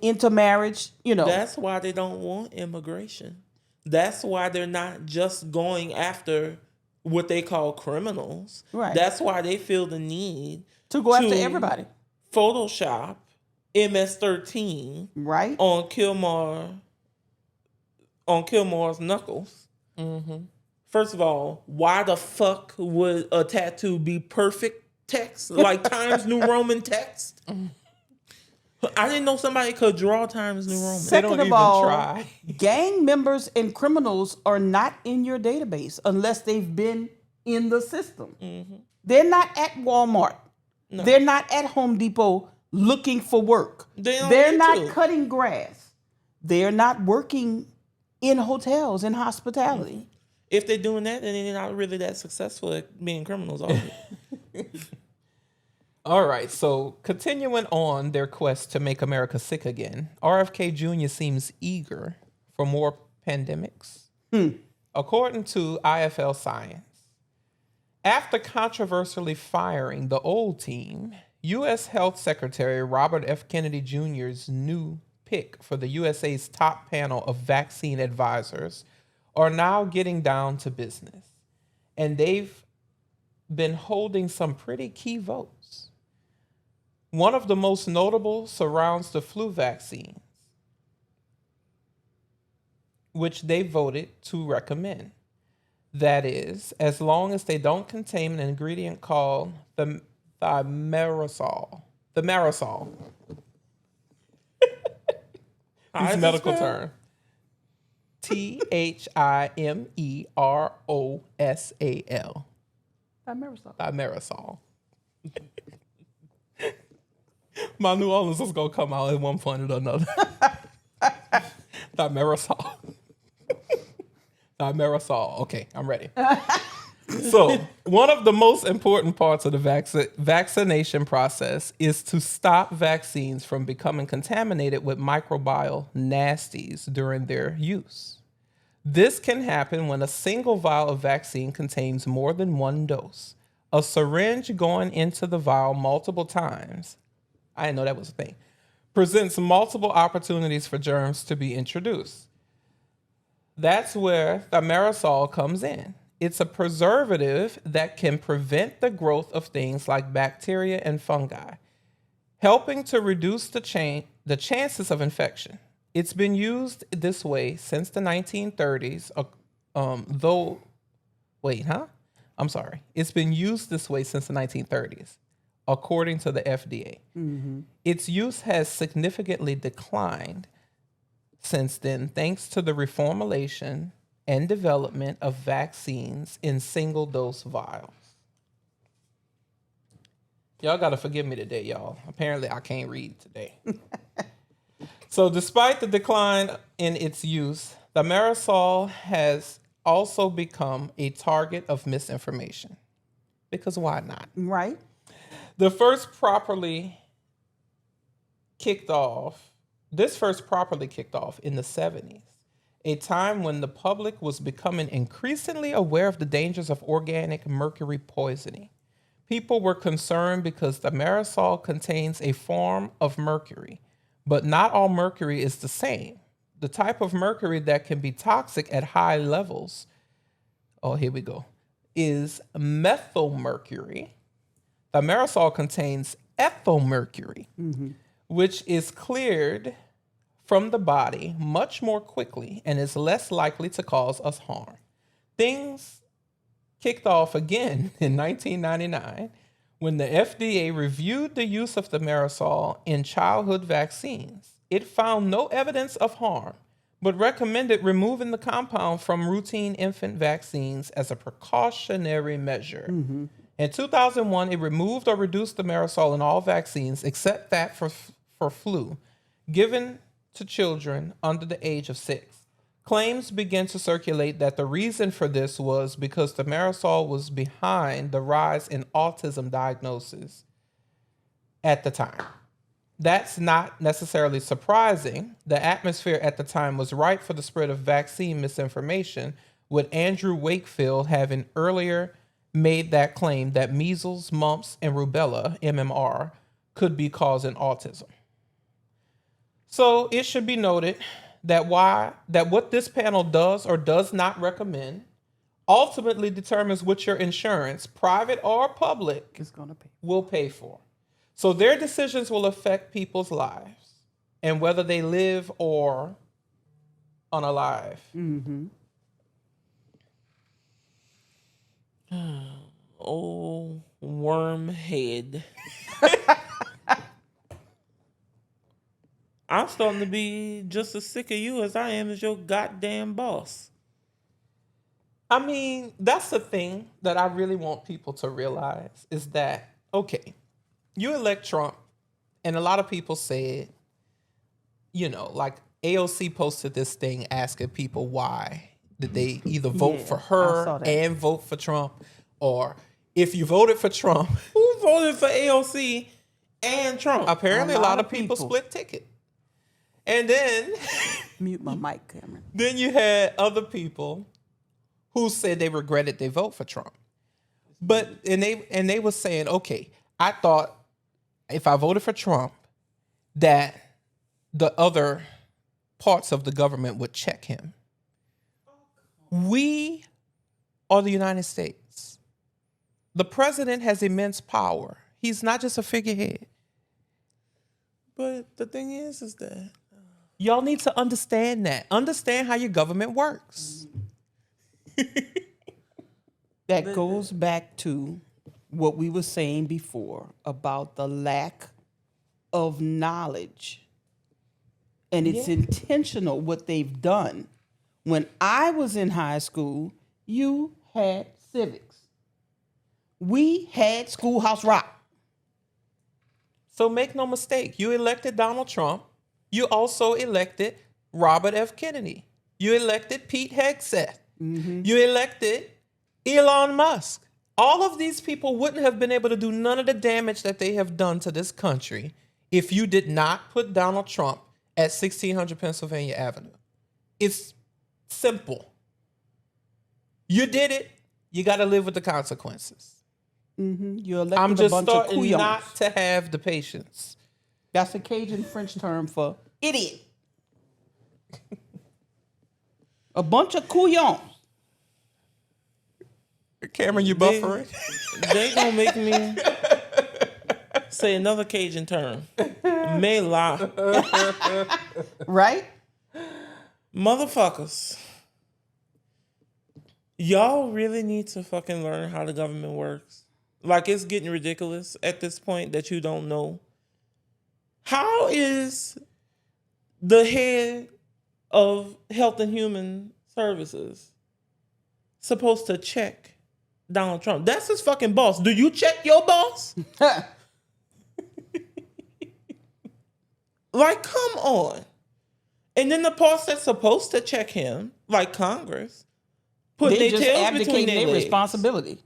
intermarriage, That's why they don't want immigration. That's why they're not just going after what they call criminals. Right. That's why they feel the need to go after everybody. Photoshop MS-13 right on Kilmore's knuckles. Mm-hmm. First of all, why the fuck would a tattoo be perfect text like Times New Roman text? I didn't know somebody could draw Times New Roman. Second of all, gang members and criminals are not in your database unless they've been in the system. Mm-hmm. They're not at Walmart. No. They're not at Home Depot looking for work. They're not cutting grass. They're not working in hotels and hospitality. Mm-hmm. If they're doing that, then they're not really that successful at being criminals, are they? All right, so continuing on their quest to make America sick again, RFK Jr. seems eager for more pandemics. According to IFL Science, after controversially firing the old team, U.S. Health Secretary Robert F. Kennedy Jr.'s new pick for the USA's top panel of vaccine advisors are now getting down to business. And they've been holding some pretty key votes. One of the most notable surrounds the flu vaccines, which they voted to recommend. That is, as long as they don't contain an ingredient called the thimerosal. Use medical term. THIMEROSAL. Thimerosal. My New Orleans is going to come out at one point or another. Thimerosal. Thimerosal. Okay, I'm ready. So, one of the most important parts of the vaccination process is to stop vaccines from becoming contaminated with microbial nasties during their use. This can happen when a single vial of vaccine contains more than one dose. A syringe going into the vial multiple times, I didn't know that was a thing, presents multiple opportunities for germs to be introduced. That's where thimerosal comes in. It's a preservative that can prevent the growth of things like bacteria and fungi, helping to reduce the chances of infection. It's been used this way since the 1930s, It's been used this way since the 1930s, according to the FDA. Mm-hmm. Its use has significantly declined since then, thanks to the reformulation and development of vaccines in single-dose vials. Y'all got to forgive me today, y'all. Apparently, I can't read today. So despite the decline in its use, thimerosal has also become a target of misinformation. Because why not? Right. This first properly kicked off in the 70s, a time when the public was becoming increasingly aware of the dangers of organic mercury poisoning. People were concerned because thimerosal contains a form of mercury, but not all mercury is the same. The type of mercury that can be toxic at high levels, is methylmercury. Thimerosal contains ethylmercury, which is cleared from the body much more quickly and is less likely to cause us harm. Things kicked off again in 1999 when the FDA reviewed the use of thimerosal in childhood vaccines. it found no evidence of harm, but recommended removing the compound from routine infant vaccines as a precautionary measure. In 2001, it removed or reduced the aerosol in all vaccines except that for flu, given to children under the age of 6. Claims began to circulate that the reason for this was because the aerosol was behind the rise in autism diagnosis at the time. That's not necessarily surprising. The atmosphere at the time was ripe for the spread of vaccine misinformation, with Andrew Wakefield having earlier made that claim that measles, mumps, and rubella, MMR, could be causing autism. So it should be noted that what this panel does or does not recommend ultimately determines what your insurance, private or public, will pay for. So their decisions will affect people's lives and whether they live or unalive. Oh, wormhead. I'm starting to be just as sick of you as I am as your goddamn boss. I mean, that's the thing that I really want people to realize is that, okay, you elect Trump, and a lot of people said, like AOC posted this thing asking people why did they either vote for her and vote for Trump, or if you voted for Trump. Who voted for AOC and Trump? Apparently a lot of people split ticket. And then mute my mic, Cameron. Then you had other people who said they regretted they vote for Trump. But and they were saying, okay, I thought if I voted for Trump, that the other parts of the government would check him. We are the United States. The president has immense power. He's not just a figurehead. But the thing is that y'all need to understand that. Understand how your government works. That goes back to what we were saying before about the lack of knowledge. And it's intentional what they've done. When I was in high school, you had civics. We had Schoolhouse Rock. So make no mistake, you elected Donald Trump. You also elected Robert F. Kennedy. You elected Pete Hegseth. You elected Elon Musk. All of these people wouldn't have been able to do none of the damage that they have done to this country if you did not put Donald Trump at 1600 Pennsylvania Avenue. It's simple. You did it. You got to live with the consequences. You elected I'm just a bunch starting of couillons. not to have the patience. That's a Cajun French term for idiot. A bunch of couillons. Cameron, you buffering? They gonna make me say another Cajun term. May lie. Right? Motherfuckers. Y'all really need to fucking learn how the government works. Like, it's getting ridiculous at this point that you don't know. How is the head of Health and Human Services supposed to check Donald Trump? That's his fucking boss. Do you check your boss? Like, come on. And then the parts that's supposed to check him, like Congress, put their tails between their legs. Responsibility.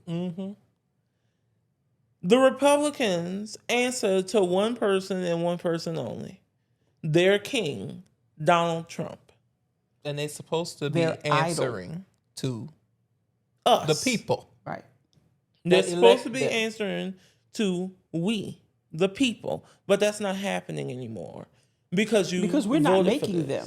The Republicans answer to one person and one person only. Their king, Donald Trump. And they're supposed to be answering to us, the people. Right. They're supposed to be answering to we, the people. But that's not happening anymore. Because we're not making them.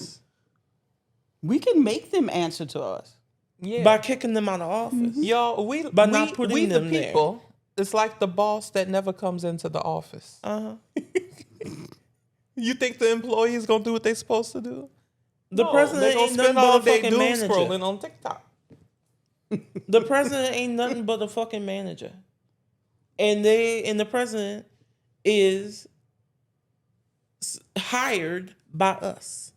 We can make them answer to us. Yeah. By kicking them out of office. Y'all, by not putting them the people, it's like the boss that never comes into the office. You think the employee is gonna do what they're supposed to do? The president ain't nothing but a fucking manager. Scrolling on TikTok. The president ain't nothing but a fucking manager, and the president is hired by us.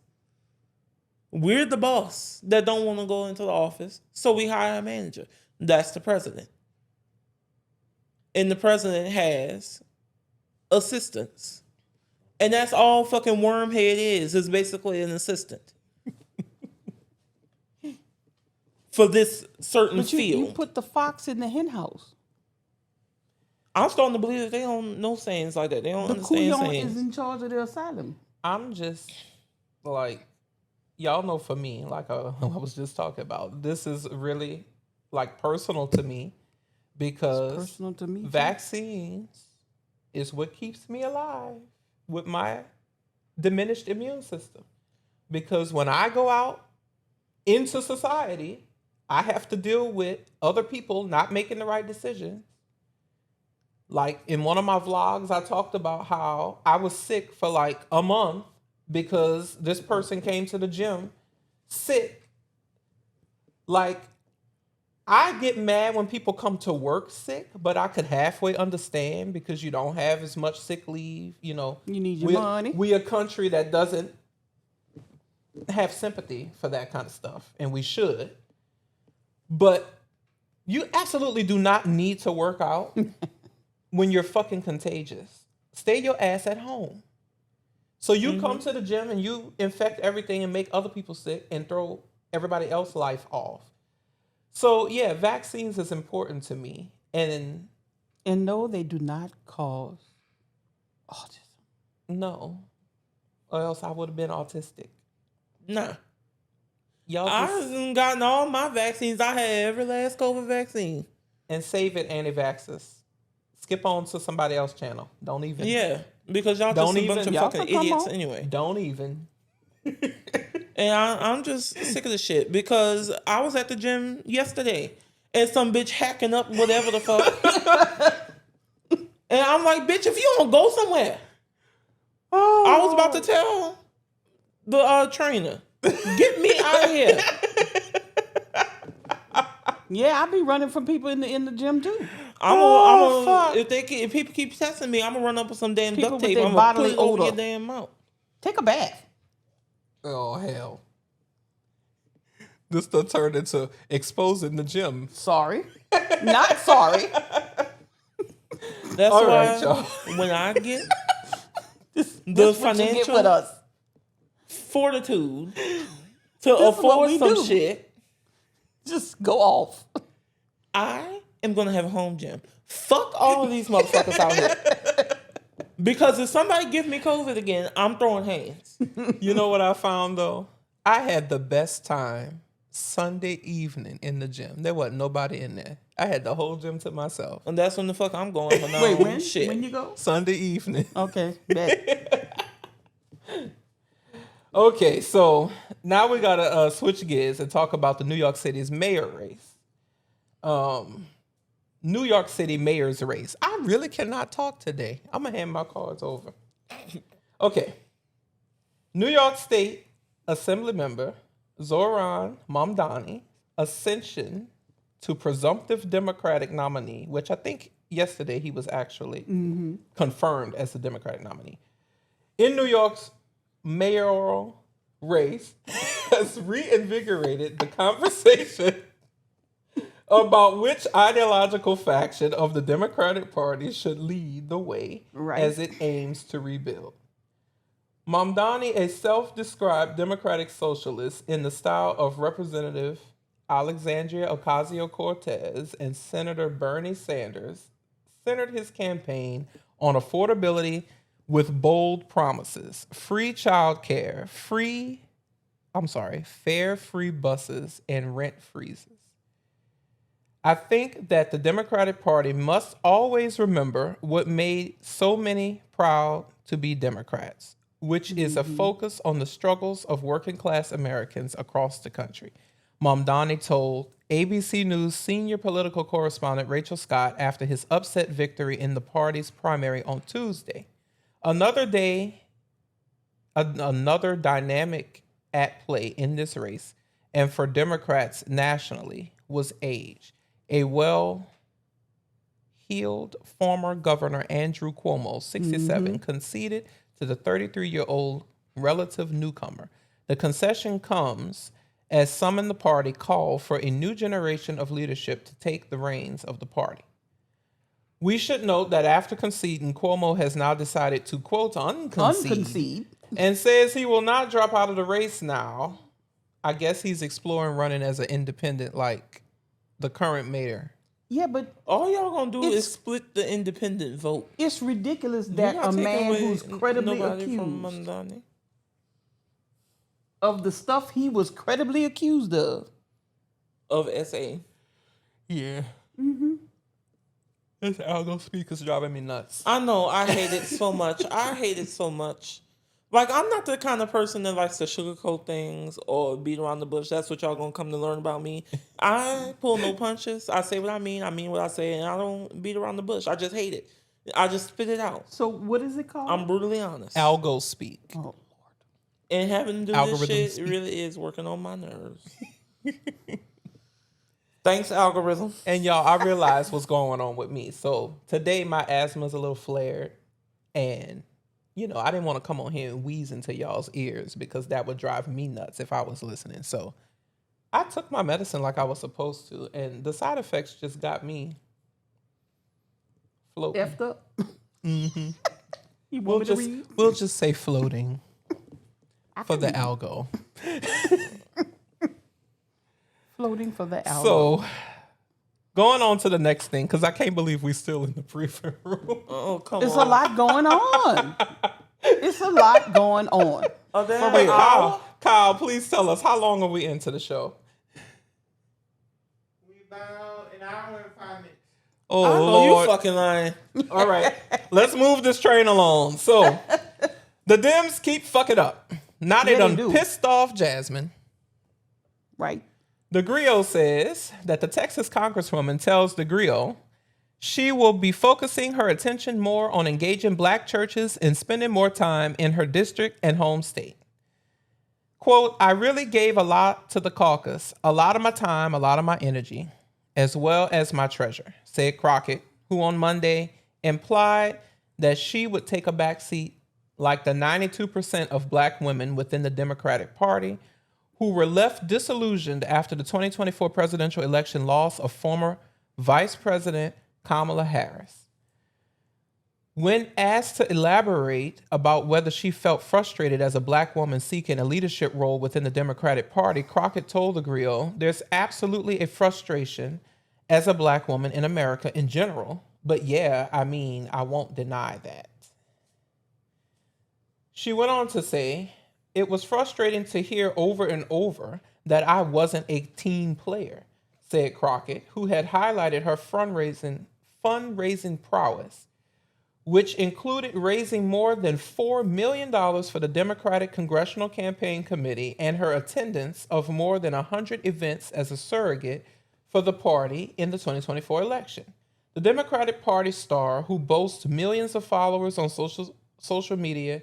We're the boss that don't want to go into the office, so we hire a manager. That's the president. And the president has assistants. And that's all fucking Wormhead is basically an assistant. For this certain field. You put the fox in the hen house. I'm starting to believe that they don't know sayings like that. They don't understand Couillon sayings. is in charge of the asylum. I'm just like, y'all know for me, like I was just talking about, this is really like personal to me because personal to me, vaccines is what keeps me alive with my diminished immune system. Because when I go out into society, I have to deal with other people not making the right decisions. Like in one of my vlogs, I talked about how I was sick for like a month because this person came to the gym sick. Like, I get mad when people come to work sick, but I could halfway understand because you don't have as much sick leave. You know, you need your money. We a country that doesn't have sympathy for that kind of stuff, and we should. But you absolutely do not need to work out when you're fucking contagious. Stay your ass at home. So you come to the gym and you infect everything and make other people sick and throw everybody else's life off. So yeah, vaccines is important to me. And no, they do not cause autism. No. Or else I would have been autistic. Nah. Y'all I've gotten all my vaccines. I had every last COVID vaccine. And save it, anti-vaxxers. Skip on to somebody else's channel. Don't even. Yeah, because y'all just a bunch of fucking idiots anyway. Don't even. And I'm just sick of the shit because I was at the gym yesterday and some bitch hacking up whatever the fuck. And I'm like, bitch, if you don't go somewhere. I was about to tell the trainer, get me out of here. Yeah, I be running from people in the gym too. If people keep testing me, I'm gonna run up with some damn people duct tape. With I'm their gonna put bodily it over odor. your damn mouth. Take a bath. Oh hell! This done turned into exposing the gym. Sorry, not sorry. That's all why right, y'all. When I get this financial with us. fortitude to afford some shit, just go off. I am gonna have a home gym. Fuck all of these motherfuckers out here. Because if somebody give me COVID again, I'm throwing hands. You know what I found though? I had the best time Sunday evening in the gym. There wasn't nobody in there. I had the whole gym to myself. And that's when the fuck I'm going. For Wait, when? Shit. When you go? Sunday evening. Okay, bet. Okay, so now we gotta switch gears and talk about the New York City's mayor race. New York City mayor's race. I really cannot talk today. I'm gonna hand my cards over. Okay. New York State Assembly member Zoran Mamdani ascension to presumptive Democratic nominee, which I think yesterday he was actually confirmed as the Democratic nominee. In New York's mayoral race has reinvigorated the conversation about which ideological faction of the Democratic Party should lead the way as it aims to rebuild. Mamdani, a self-described democratic socialist in the style of Representative Alexandria Ocasio-Cortez and Senator Bernie Sanders, centered his campaign on affordability with bold promises: free childcare, fare free buses, and rent freezes. I think that the Democratic Party must always remember what made so many proud to be Democrats, which is a focus on the struggles of working class Americans across the country. Mamdani told ABC News senior political correspondent Rachel Scott after his upset victory in the party's primary on Tuesday. Another dynamic at play in this race, and for Democrats nationally, was age. A well-heeled former governor Andrew Cuomo, 67, conceded to the 33-year-old relative newcomer. The concession comes as some in the party call for a new generation of leadership to take the reins of the party. We should note that after conceding, Cuomo has now decided to, quote, unconcede, and says he will not drop out of the race now. I guess he's exploring running as an independent like the current mayor. Yeah, but all y'all gonna do is split the independent vote. It's ridiculous that a man who's credibly accused of the stuff he was credibly accused of SA. Yeah. Mm-hmm. This algo speak is driving me nuts. I know. I hate it so much. Like, I'm not the kind of person that likes to sugarcoat things or beat around the bush. That's what y'all gonna come to learn about me. I pull no punches. I say what I mean what I say, and I don't beat around the bush. I just hate it. I just spit it out. So what is it called? I'm brutally honest. Algo speak. Oh, Lord. And having to do Algorithm this shit speak. really is working on my nerves. Thanks, algorithm. And y'all, I realize what's going on with me. So today my asthma's a little flared, and I didn't want to come on here and wheeze into y'all's ears because that would drive me nuts if I was listening. So I took my medicine like I was supposed to, and the side effects just got me floating. Effed up. Mm-hmm. You want me to read? We'll just say floating for the algo. Floating for the algo. So going on to the next thing, because I can't believe we're still in the briefing room. Oh, come It's on. a lot going on. It's a lot going on. Oh, For real. Kyle, please tell us, how long are we into the show? We about an hour and 5 minutes. Oh, I know Lord. you fucking lying. All right, let's move this train along. So, the Dems keep fucking up. Now they done pissed off Jasmine. Right. The Griot says that the Texas Congresswoman tells the Griot she will be focusing her attention more on engaging black churches and spending more time in her district and home state. Quote, I really gave a lot to the caucus, a lot of my time, a lot of my energy, as well as my treasure, said Crockett, who on Monday implied that she would take a back seat like the 92% of black women within the Democratic Party who were left disillusioned after the 2024 presidential election loss of former Vice President Kamala Harris. When asked to elaborate about whether she felt frustrated as a black woman seeking a leadership role within the Democratic Party, Crockett told the Griot, there's absolutely a frustration as a black woman in America in general, but yeah, I won't deny that. She went on to say, it was frustrating to hear over and over that I wasn't a team player, said Crockett, who had highlighted her fundraising prowess, which included raising more than $4 million for the Democratic Congressional Campaign Committee and her attendance of more than 100 events as a surrogate for the party in the 2024 election. The Democratic Party star, who boasts millions of followers on social media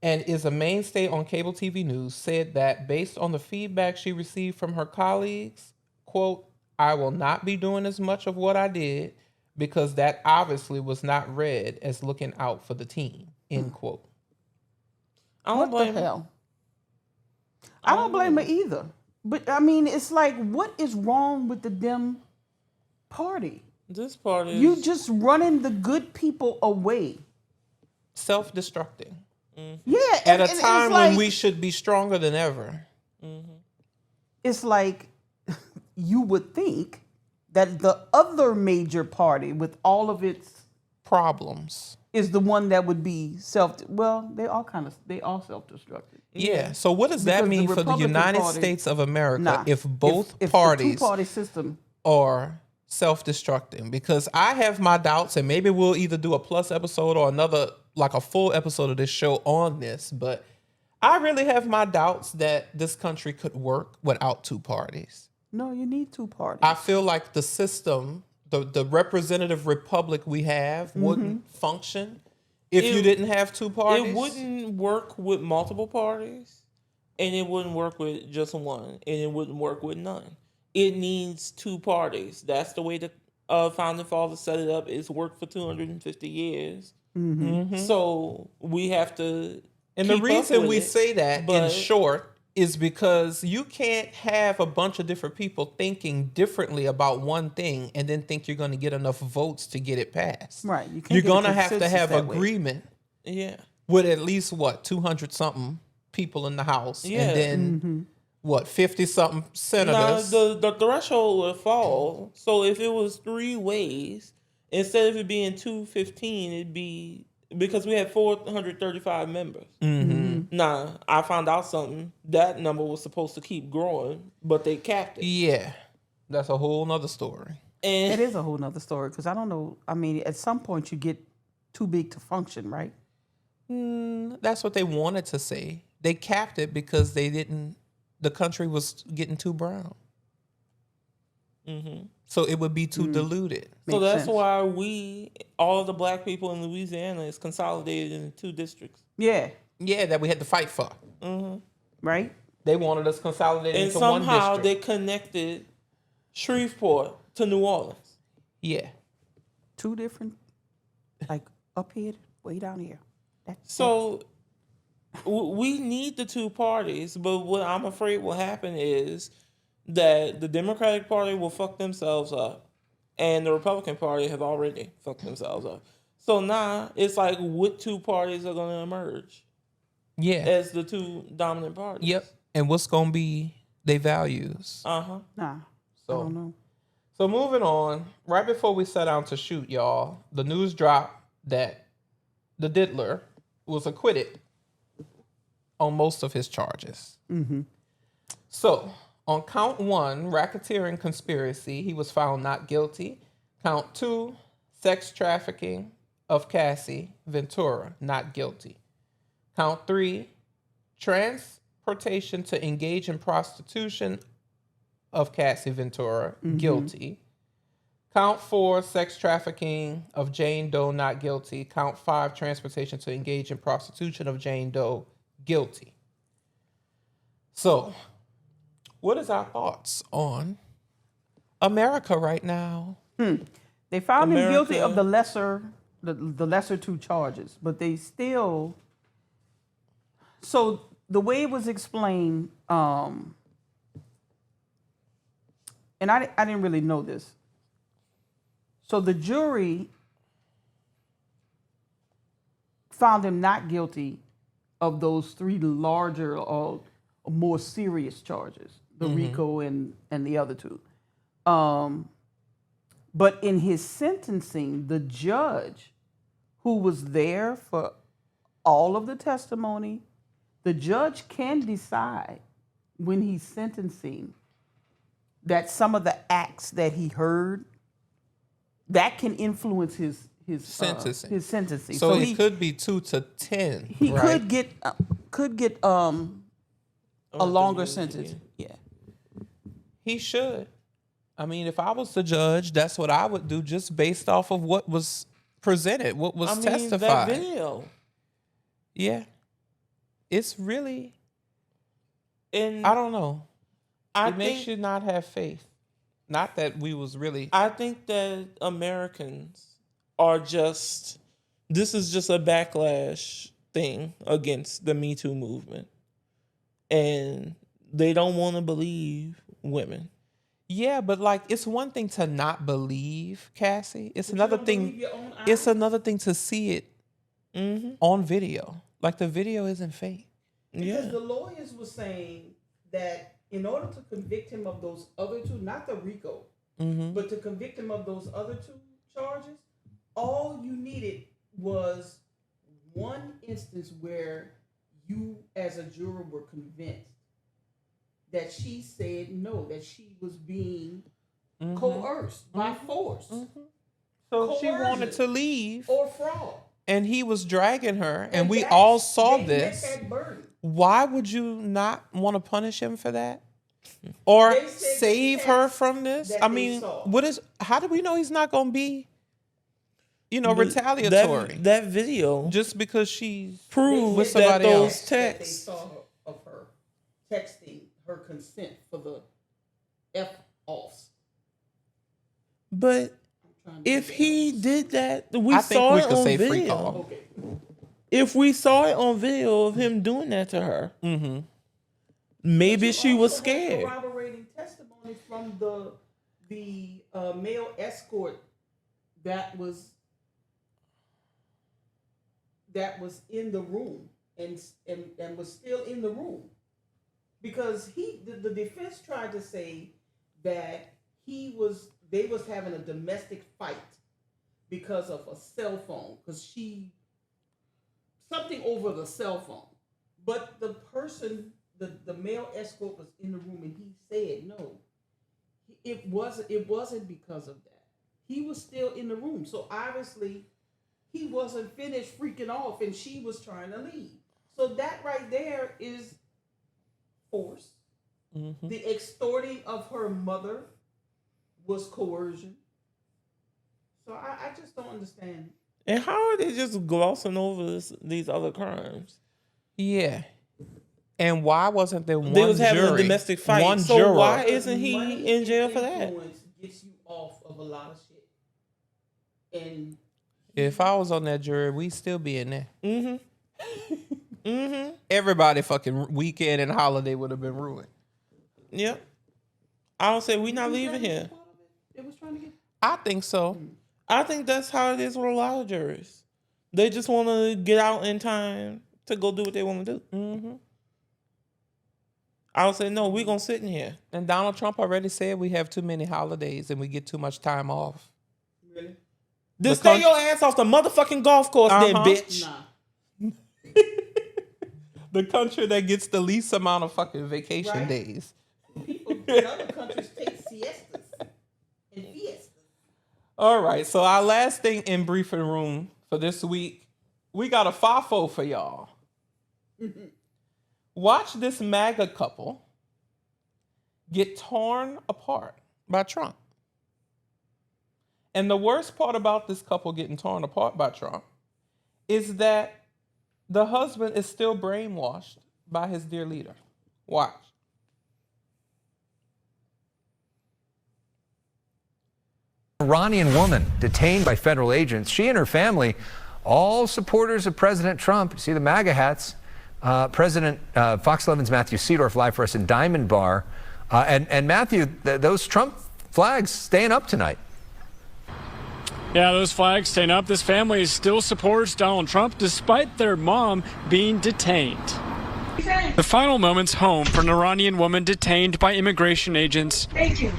and is a mainstay on cable TV news, said that based on the feedback she received from her colleagues, quote, I will not be doing as much of what I did because that obviously was not read as looking out for the team, end quote. I don't blame the hell? I don't blame her either. But, it's like, what is wrong with the Dem party? This party is... You just running the good people away. Self-destructing. Mm-hmm. Yeah. At a time when we should be stronger than ever. Mm-hmm. It's like you would think that the other major party with all of its problems is the one that would be they all self-destructive. Yeah. So what does that mean for the United States of America if both parties the two-party system are self-destructing? Because I have my doubts, and maybe we'll either do a plus episode or another, like a full episode of this show on this, but I really have my doubts that this country could work without two parties. No, you need two parties. I feel like the system, the representative republic we have wouldn't function if you didn't have two parties. It wouldn't work with multiple parties, and it wouldn't work with just one, and it wouldn't work with none. It needs two parties. That's the way the founding fathers set it up. It's worked for 250 years. So we have to. And the keep up reason with we it, say that in short is because you can't have a bunch of different people thinking differently about one thing and then think you're going to get enough votes to get it passed. Right. You can't You're get a going to have to consensus have that way. agreement Yeah. with at least, 200 something people in the House. Yeah. And then, 50 something Now senators. the threshold would fall. So if it was 3 ways, instead of it being 215, it'd be because we had 435 members. Now I found out something. That number was supposed to keep growing, but they capped it. Yeah. That's a whole nother story. And It is a whole nother story because I don't know. I mean, at some point you get too big to function, right? That's what they wanted to say. They capped it because the country was getting too brown. So it would be too diluted. So Makes that's sense. why all of the black people in Louisiana is consolidated into 2 districts. Yeah. Yeah, that we had to fight for. Right. They wanted us consolidated And into one somehow district. they connected Shreveport to New Orleans. Yeah. 2 different, like up here, way down here. So we need the 2 parties, but what I'm afraid will happen is that the Democratic Party will fuck themselves up, and the Republican Party have already fucked themselves up. So now it's like what 2 parties are going to emerge Yeah. as the 2 dominant parties? Yep. And what's going to be their values? Nah. I So, don't know. so moving on, right before we sat down to shoot, y'all, the news dropped that the Diddler was acquitted on most of his charges. So, on count 1, racketeering conspiracy, he was found not guilty. Count 2, sex trafficking of Cassie Ventura, not guilty. Count 3, transportation to engage in prostitution of Cassie Ventura, guilty. Count 4, sex trafficking of Jane Doe, not guilty. Count 5, transportation to engage in prostitution of Jane Doe, guilty. So, what is our thoughts on America right now? They found him guilty America- of the lesser 2 charges, but they still. So the way it was explained, and I didn't really know this. So the jury found him not guilty of those 3 larger or more serious charges, the RICO and the other 2. But in his sentencing, the judge, who was there for all of the testimony, the judge can decide when he's sentencing that some of the acts that he heard that can influence his Sentencing. His sentencing. So he could be 2 to 10. He right? could get a longer sentence. Yeah. He should. I mean, if I was the judge, that's what I would do, just based off of what was presented, what was testified. That video. Yeah. It's really, And I don't know. I It makes think you not have faith. Not that we was really. I think that Americans are just, this is just a backlash thing against the Me Too movement. And they don't want to believe women. Yeah, but like it's one thing to not believe, Cassie. It's another thing. It's another thing to see it on video. Like the video isn't fake. Because the lawyers were saying that in order to convict him of those other 2, not the RICO, but to convict him of those other 2 charges, all you needed was one instance where you as a juror were convinced that she said no, that she was being coerced by force. So she Coercion. wanted to leave, Or fraud. and he was dragging her, and we that's- all saw they met this. that burden. Why would you not want to punish him for that? Or They said save the her facts from this? that I they mean, saw. how do we know he's not going to be, retaliatory? That video just because she's proved with that somebody those else. That they texts. saw of her texting her consent for the F-offs. But If he did that, we I think saw we it could on say free video. call. If we saw it on video of him doing that to her, maybe she was scared. Corroborating testimony from the male escort that was in the room and was still in the room, because the defense tried to say that they was having a domestic fight because of a cell phone, because something over the cell phone, but the person, the male escort was in the room and he said no, it wasn't because of that. He was still in the room, so obviously he wasn't finished freaking off and she was trying to leave. So that right there is force. The extorting of her mother was coercion. So I just don't understand. And how are they just glossing over these other crimes? Yeah. And why wasn't there one They was having jury? a domestic fight. One so juror. why isn't he in jail for that? Influence gets you off of a lot of shit. And If I was on that jury, we'd still be in there. Everybody fucking weekend and holiday would have been ruined. Yep. I would say we're not leaving here. it was trying to get. I think so. I think that's how it is with a lot of juries. They just want to get out in time to go do what they want to do. I would say, no, we're going to sit in here. And Donald Trump already said we have too many holidays and we get too much time off. Really? Then stay your ass off the motherfucking golf course then, bitch. Nah. The country that gets the least amount of fucking vacation days. People in other countries take siestas and fiestas. All right, so our last thing in briefing room for this week, we got a FAFO for y'all. Watch this MAGA couple get torn apart by Trump. And the worst part about this couple getting torn apart by Trump is that the husband is still brainwashed by his dear leader. Watch. Iranian woman detained by federal agents. She and her family, all supporters of President Trump. See the MAGA hats. President Fox 11's Matthew Seedorf live for us in Diamond Bar. And Matthew, those Trump flags staying up tonight. Yeah, those flags staying up. This family still supports Donald Trump despite their mom being detained. The final moments home for an Iranian woman detained by immigration agents. Thank you.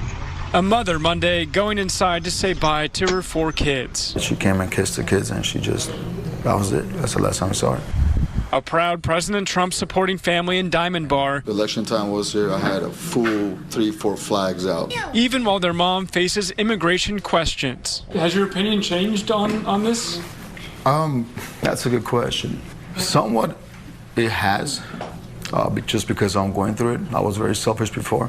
A mother Monday going inside to say bye to her 4 kids. She came and kissed the kids and that was it. That's the last time I saw her. A proud President Trump supporting family in Diamond Bar. The election time was here. I had a full 3-4 flags out. Even while their mom faces immigration questions. Has your opinion changed on this? That's a good question. Somewhat it has. Just because I'm going through it. I was very selfish before.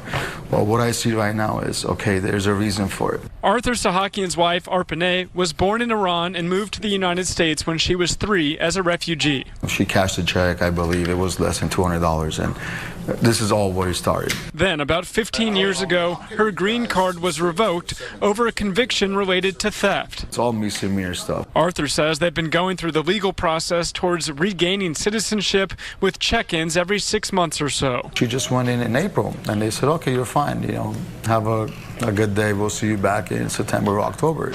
But what I see right now is, okay, there's a reason for it. Arthur Sahakian's wife, Arpaneh, was born in Iran and moved to the United States when she was 3 as a refugee. She cashed a check, I believe it was less than $200, and this is all where it started. Then, about 15 years ago, her green card was revoked over a conviction related to theft. It's all misdemeanor stuff. Arthur says they've been going through the legal process towards regaining citizenship with check-ins every 6 months or so. She just went in April, and they said, okay, you're fine, have a good day. We'll see you back in September or October.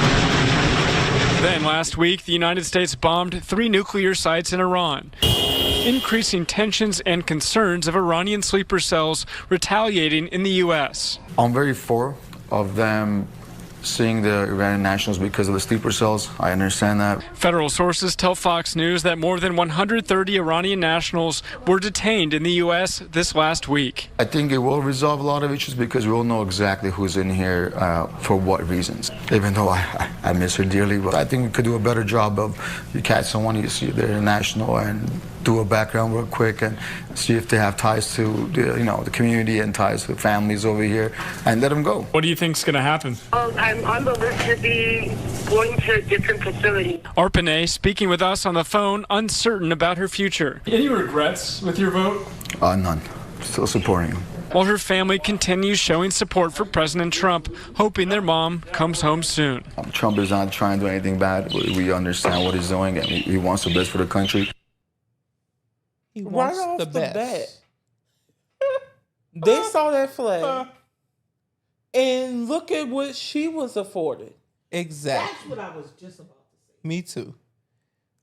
Then last week, the United States bombed 3 nuclear sites in Iran, increasing tensions and concerns of Iranian sleeper cells retaliating in the U.S. I'm very for of them seeing the Iranian nationals because of the sleeper cells. I understand that. Federal sources tell Fox News that more than 130 Iranian nationals were detained in the U.S. this last week. I think it will resolve a lot of issues because we all know exactly who's in here for what reasons. Even though I miss her dearly, but I think we could do a better job of you catch someone, you see they're national, and do a background real quick and see if they have ties to the community and ties to families over here, and let them go. What do you think's going to happen? I'm on the list to be going to a different facility. Arpaneh speaking with us on the phone, uncertain about her future. Any regrets with your vote? None. Still supporting him. while her family continues showing support for President Trump, hoping their mom comes home soon. Trump is not trying to do anything bad. We understand what he's doing, and he wants the best for the country. He wants right off the the best. bat, they saw that flag, and look at what she was afforded. Exactly. That's what I was just about to say. Me too.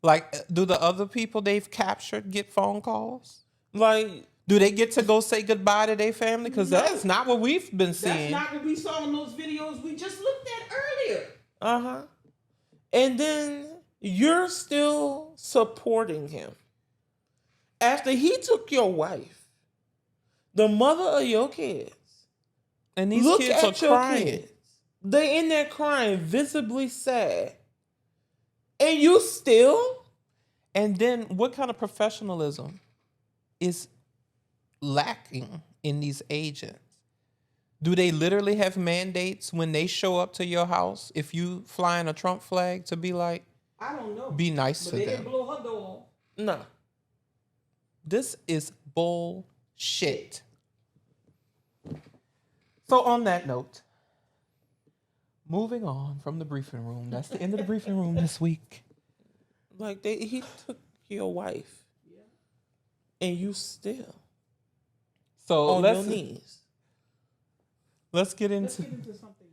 Like, do the other people they've captured get phone calls? Like, do they get to go say goodbye to their family? Because that's not what we've been seeing. That's not what we saw in those videos we just looked at earlier. Uh-huh. And then you're still supporting him. After he took your wife, the mother of your kids, and these look kids at are your crying. kids. They in there crying, visibly sad. And you still? And then what kind of professionalism is lacking in these agents? Do they literally have mandates when they show up to your house if you flying a Trump flag to be like, I don't know. be nice But to they them? didn't blow her door. No. This is bullshit. So on that note, moving on from the briefing room. That's the end of the briefing room this week. Like, he took your wife. And you still So on your knees. Let's get into something.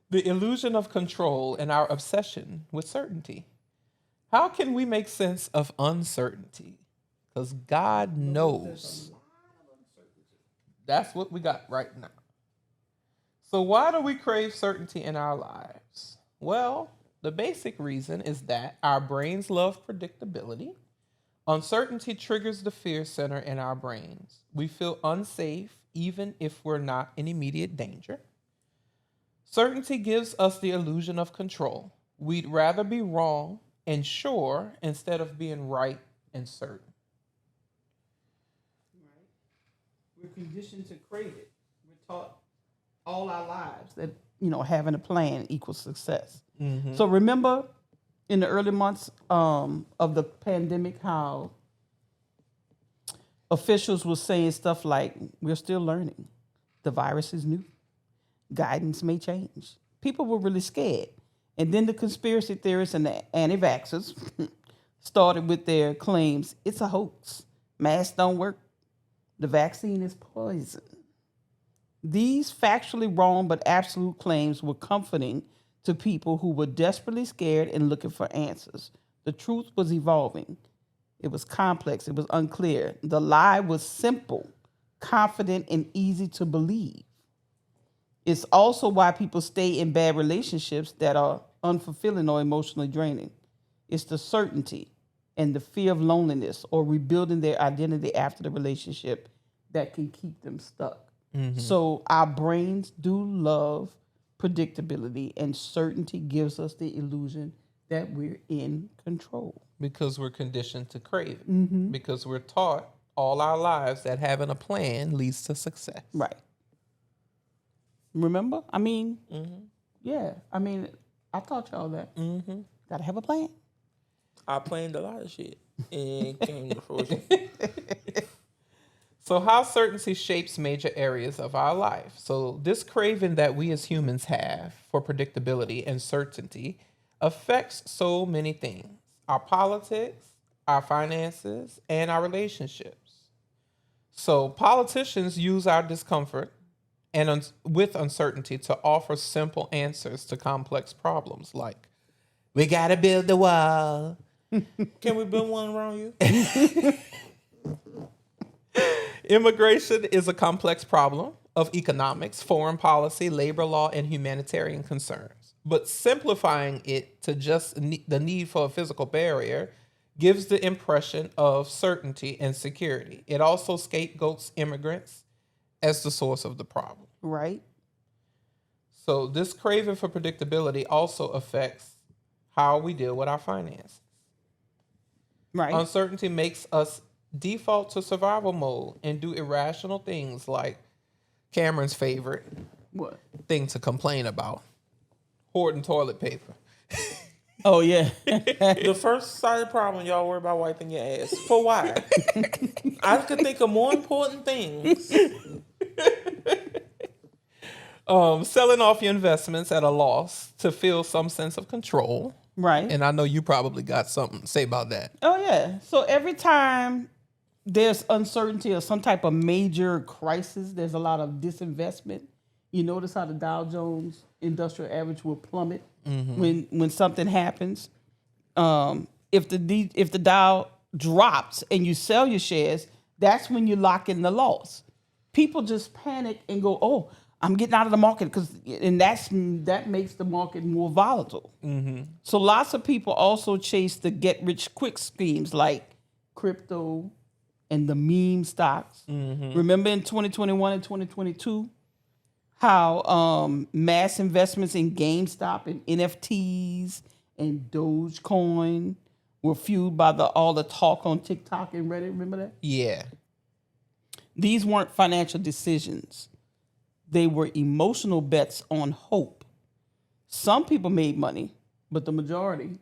the illusion of control and our obsession with certainty. How can we make sense of uncertainty? Because God knows. That's what we got right now. So why do we crave certainty in our lives? Well, the basic reason is that our brains love predictability. Uncertainty triggers the fear center in our brains. We feel unsafe even if we're not in immediate danger. Certainty gives us the illusion of control. We'd rather be wrong and sure instead of being right and certain. We're conditioned to crave it. We're taught all our lives that, having a plan equals success. Mm-hmm. So remember in the early months of the pandemic how officials were saying stuff like, we're still learning. The virus is new. Guidance may change. People were really scared. And then the conspiracy theorists and the anti-vaxxers started with their claims, it's a hoax. Masks don't work. The vaccine is poison. These factually wrong but absolute claims were comforting to people who were desperately scared and looking for answers. The truth was evolving. It was complex. It was unclear. The lie was simple, confident, and easy to believe. It's also why people stay in bad relationships that are unfulfilling or emotionally draining. It's the certainty and the fear of loneliness or rebuilding their identity after the relationship that can keep them stuck. Mm-hmm. So our brains do love predictability, and certainty gives us the illusion that we're in control. Because we're conditioned to crave it. Mm-hmm. Because we're taught all our lives that having a plan leads to success. Right. Remember? I mean, Mm-hmm. yeah. I mean, I taught y'all that. Mm-hmm. Gotta have a plan. I planned a lot of shit and it came to fruition. So how certainty shapes major areas of our life. So this craving that we as humans have for predictability and certainty affects so many things. Our politics, our finances, and our relationships. So politicians use our discomfort and with uncertainty to offer simple answers to complex problems like, we gotta build the wall. Can we build one around you? Immigration is a complex problem of economics, foreign policy, labor law, and humanitarian concerns. But simplifying it to just the need for a physical barrier gives the impression of certainty and security. It also scapegoats immigrants as the source of the problem. Right. So this craving for predictability also affects how we deal with our finances. Right. Uncertainty makes us default to survival mode and do irrational things like Cameron's favorite thing to complain about, hoarding toilet paper. Oh, yeah. The first side problem, y'all worry about wiping your ass. For why? I could think of more important things Selling off your investments at a loss to feel some sense of control. Right. And I know you probably got something to say about that. Oh, yeah. So every time there's uncertainty or some type of major crisis, there's a lot of disinvestment. You notice how the Dow Jones Industrial Average will plummet when something happens. If the Dow drops and you sell your shares, that's when you lock in the loss. People just panic and go, "Oh, I'm getting out of the market," that makes the market more volatile. So lots of people also chase the get-rich-quick schemes like crypto and the meme stocks. Remember in 2021 and 2022, how mass investments in GameStop and NFTs and Dogecoin were fueled by all the talk on TikTok and Reddit. Remember that? Yeah. These weren't financial decisions. They were emotional bets on hope. Some people made money, but the majority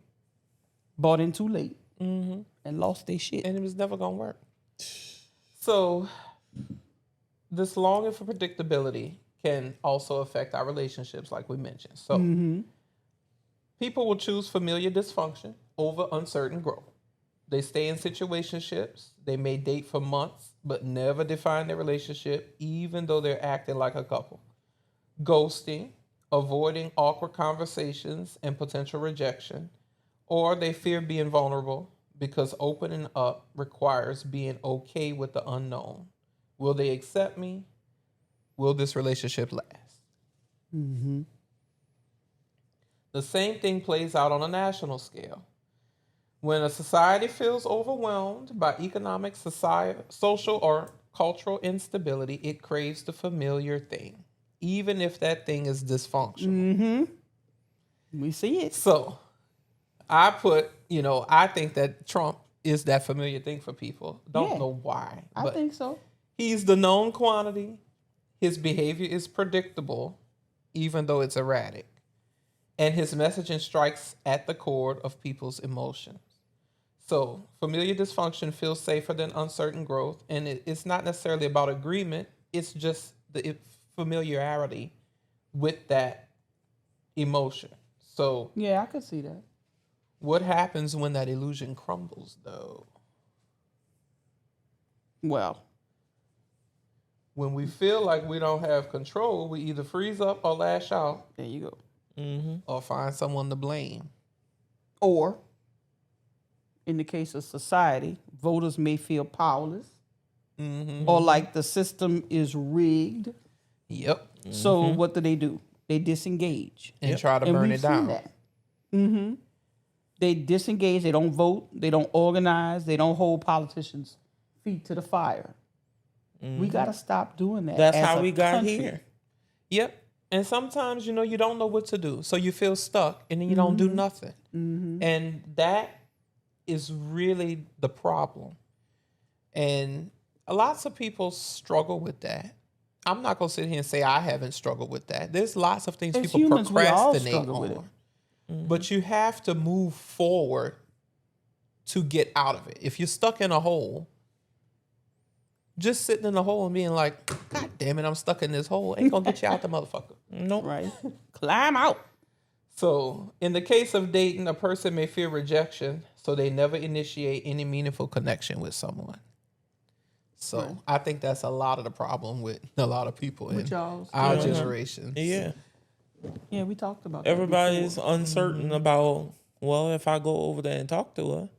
bought in too late and lost their shit. And it was never going to work. So this longing for predictability can also affect our relationships, like we mentioned. So people will choose familiar dysfunction over uncertain growth. They stay in situationships. They may date for months, but never define their relationship, even though they're acting like a couple. Ghosting, avoiding awkward conversations and potential rejection, or they fear being vulnerable because opening up requires being okay with the unknown. Will they accept me? Will this relationship last? The same thing plays out on a national scale. When a society feels overwhelmed by economic, social, or cultural instability, it craves the familiar thing, even if that thing is dysfunctional. We see it. So I I think that Trump is that familiar thing for people. Don't know why. I think so. He's the known quantity. His behavior is predictable, even though it's erratic. And his messaging strikes at the chord of people's emotions. So familiar dysfunction feels safer than uncertain growth. And it's not necessarily about agreement. It's just the familiarity with that emotion. So yeah, I could see that. What happens when that illusion crumbles, though? Well, when we feel like we don't have control, we either freeze up or lash out. There you go. Or find someone to blame. Or, in the case of society, voters may feel powerless or like the system is rigged. Yep. So what do? They disengage. And try to burn it down. That. They disengage. They don't vote. They don't organize. They don't hold politicians' feet to the fire. We got to stop doing that. That's how we got here. Yep. And sometimes, you don't know what to do. So you feel stuck and then you don't do nothing. And that is really the problem. And lots of people struggle with that. I'm not going to sit here and say I haven't struggled with that. There's lots of things people procrastinate on. But you have to move forward to get out of it. If you're stuck in a hole, just sitting in a hole and being like, God damn it, I'm stuck in this hole, ain't gonna get you out the motherfucker. Nope. Right. Climb out. So in the case of dating, a person may fear rejection, so they never initiate any meaningful connection with someone. So I think that's a lot of the problem with a lot of people in our generation. Yeah. Yeah, we talked about that. Everybody's uncertain about, well, if I go over there and talk to her,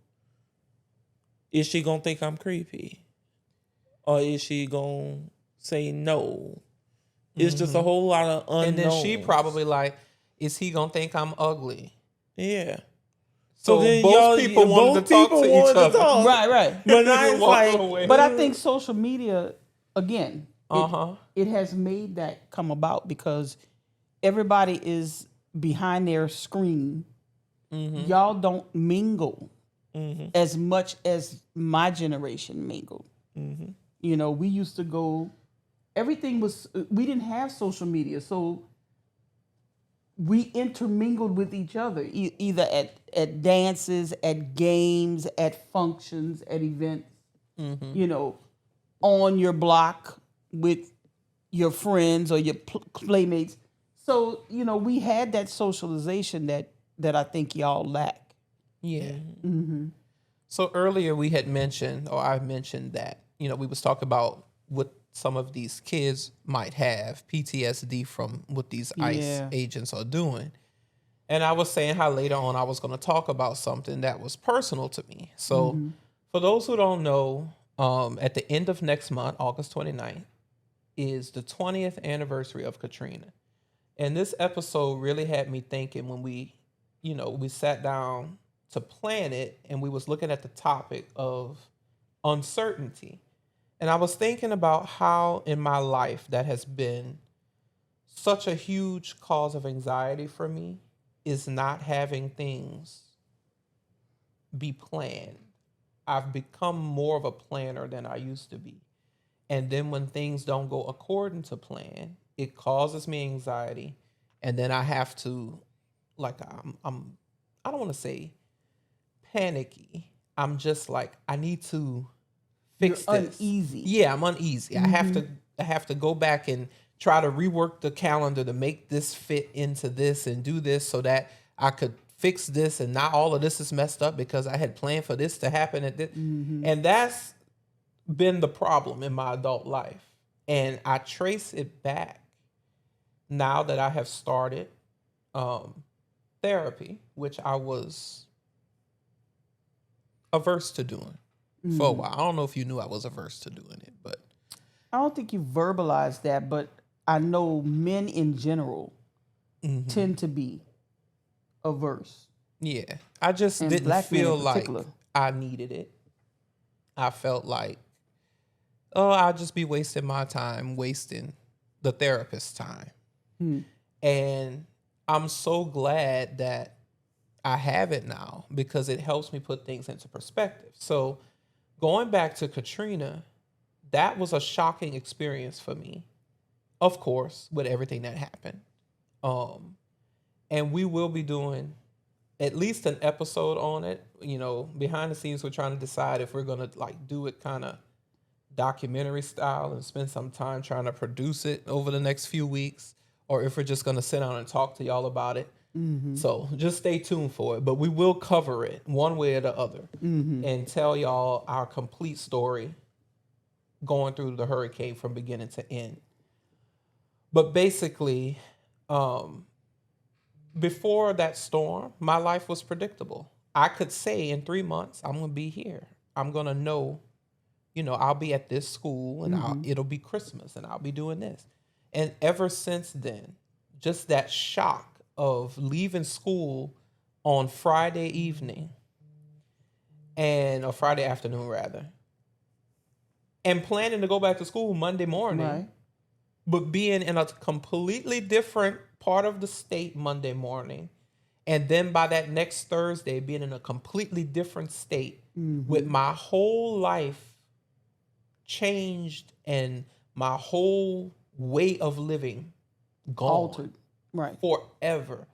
is she going to think I'm creepy? Or is she going to say no? It's just a whole lot of unknowns. And then she probably like, is he going to think I'm ugly? Yeah. So then both people wanted to talk to each other. Right. But I like, but I think social media, again, it has made that come about because everybody is behind their screen. Y'all don't mingle as much as my generation mingled. We used to go, we didn't have social media, so we intermingled with each other, either at dances, at games, at functions, at events, on your block with, your friends or your playmates. So, we had that socialization that I think y'all lack. Yeah. Mm-hmm. So earlier we had mentioned, or I mentioned that, we was talking about what some of these kids might have PTSD from what these ICE agents are doing. And I was saying how later on I was going to talk about something that was personal to me. So for those who don't know, at the end of next month, August 29th, is the 20th anniversary of Katrina. And this episode really had me thinking when we sat down to plan it and we was looking at the topic of uncertainty. And I was thinking about how in my life that has been such a huge cause of anxiety for me is not having things be planned. I've become more of a planner than I used to be. And then when things don't go according to plan, it causes me anxiety. And then I have to, like, I don't want to say panicky. I'm just like, I need to fix this. Uneasy. Yeah, I'm uneasy. Mm-hmm. I have to go back and try to rework the calendar to make this fit into this and do this so that I could fix this and not all of this is messed up because I had planned for this to happen at this. And that's been the problem in my adult life. And I trace it back now that I have started therapy, which I was averse to doing for a while. I don't know if you knew I was averse to doing it, but I don't think you verbalized that, but I know men in general tend to be averse. Yeah. I just And didn't black men feel in like particular. I needed it. I felt like, I'll just be wasting my time, wasting the therapist's time. And I'm so glad that I have it now because it helps me put things into perspective. So going back to Katrina, that was a shocking experience for me, of course, with everything that happened. And we will be doing at least an episode on it. Behind the scenes, we're trying to decide if we're going to do it kind of documentary style and spend some time trying to produce it over the next few weeks, or if we're just going to sit down and talk to y'all about it. So just stay tuned for it. But we will cover it one way or the other and tell y'all our complete story going through the hurricane from beginning to end. But basically, before that storm, my life was predictable. I could say in 3 months, I'm going to be here. I'm going to know, I'll be at this school and it'll be Christmas and I'll be doing this. And ever since then, just that shock of leaving school on Friday evening or Friday afternoon rather, and planning to go back to school Monday morning, but being in a completely different part of the state Monday morning, and then by that next Thursday being in a completely different state with my whole life changed and my whole way of living gone. Altered. Right. Forever.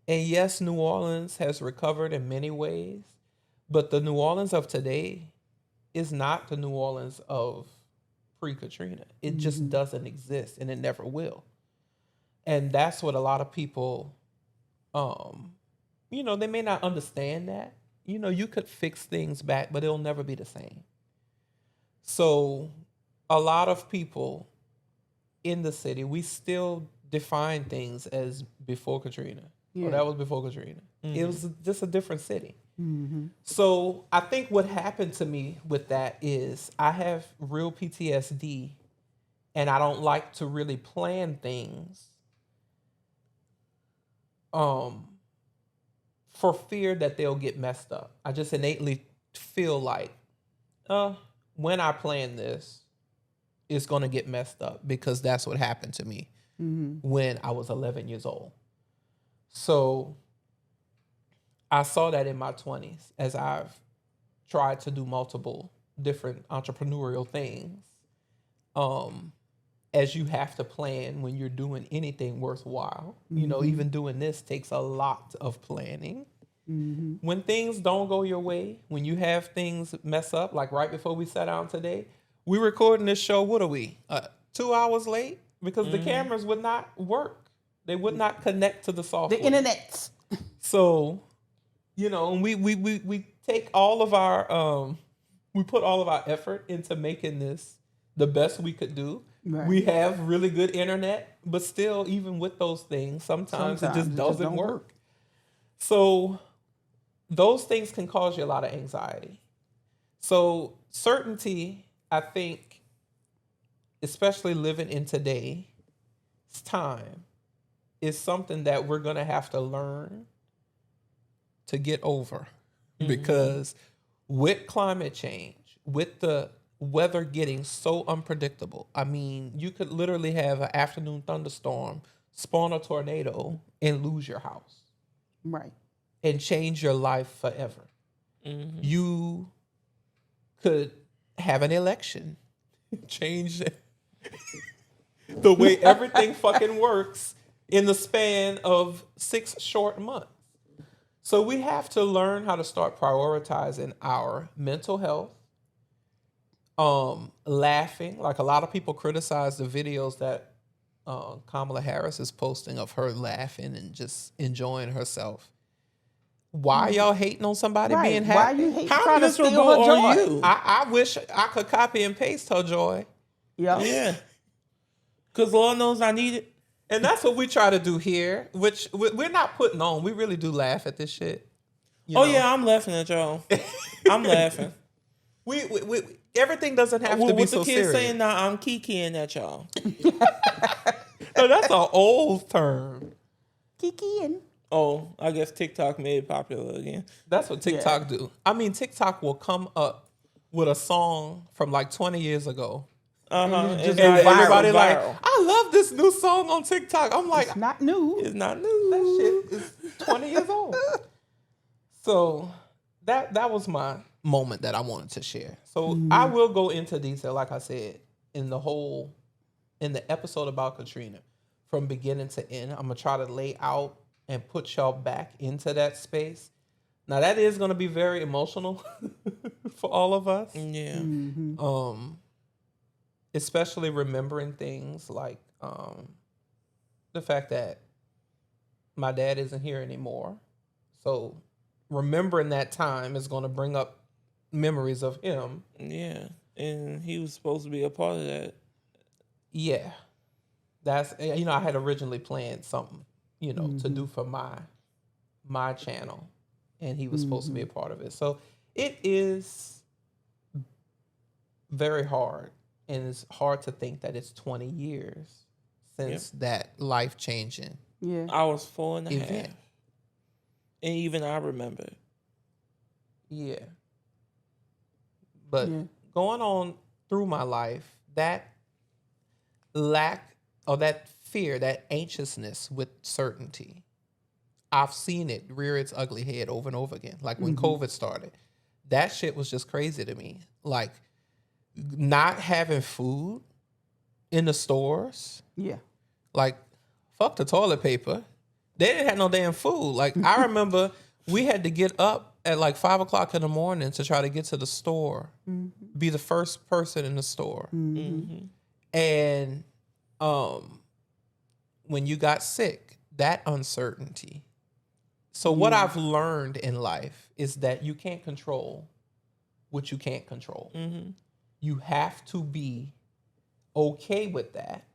And yes, New Orleans has recovered in many ways, but the New Orleans of today is not the New Orleans of pre-Katrina. It just doesn't exist and it never will. And that's what a lot of people, they may not understand that. You could fix things back, but it'll never be the same. So a lot of people in the city, we still define things as before Katrina. Yeah. Oh, that was before Katrina. It was just a different city. So I think what happened to me with that is I have real PTSD and I don't like to really plan things for fear that they'll get messed up. I just innately feel like when I plan this, it's going to get messed up because that's what happened to me when I was 11 years old. So I saw that in my 20s as I've tried to do multiple different entrepreneurial things. As you have to plan when you're doing anything worthwhile. Even doing this takes a lot of planning. When things don't go your way, when you have things mess up, like right before we sat down today, we recording this show, what are we, 2 hours late? because the cameras would not work. They would not connect to the software. The internet. So, and we take all of our we put all of our effort into making this the best we could do. Right. We have really good internet, but still, even with those things, sometimes it just doesn't work. So those things can cause you a lot of anxiety. So certainty, I think, especially living in today's time, is something that we're going to have to learn to get over. Because with climate change, with the weather getting so unpredictable, I mean, you could literally have an afternoon thunderstorm, spawn a tornado, and lose your house. Right. And change your life forever. You could have an election, change the way everything fucking works in the span of 6 short months. So we have to learn how to start prioritizing our mental health. Laughing, like a lot of people criticize the videos that Kamala Harris is posting of her laughing and just enjoying herself. Why y'all hating on somebody being happy? Why you hate How miserable are you? I wish I could copy and paste her joy. Yeah. Because Lord knows I need it. And that's what we try to do here, which we're not putting on. We really do laugh at this shit. Yeah, I'm laughing at y'all. I'm laughing. We everything doesn't have to be so serious. What the kids saying now, I'm kikiing at y'all. No, that's an old term. Kikiing. Oh, I guess TikTok made it popular again. That's what TikTok do. I mean, TikTok will come up with a song from like 20 years ago. And everybody like, I love this new song on TikTok. I'm like, it's not new. It's not new. That shit is 20 years old. So that was my moment that I wanted to share. So I will go into detail, like I said, in the episode about Katrina, from beginning to end. I'm gonna try to lay out and put y'all back into that space. Now that is gonna be very emotional for all of us. Yeah. Especially remembering things like the fact that my dad isn't here anymore. So remembering that time is going to bring up memories of him. Yeah. And he was supposed to be a part of that. Yeah. That's, I had originally planned something, to do for my channel. And he was supposed to be a part of it. So it is very hard. And it's hard to think that it's 20 years since that life-changing I was 4 and a half. event. And even I remember. Yeah. But going on through my life, that lack or that fear, that anxiousness with certainty, I've seen it rear its ugly head over and over again. Like when COVID started, that shit was just crazy to me. Like, not having food in the stores. Yeah. Like, fuck the toilet paper. They didn't have no damn food. Like, I remember we had to get up at like 5 o'clock in the morning to try to get to the store, be the first person in the store. And when you got sick, that uncertainty. So what I've learned in life is that you can't control what you can't control. You have to be okay with that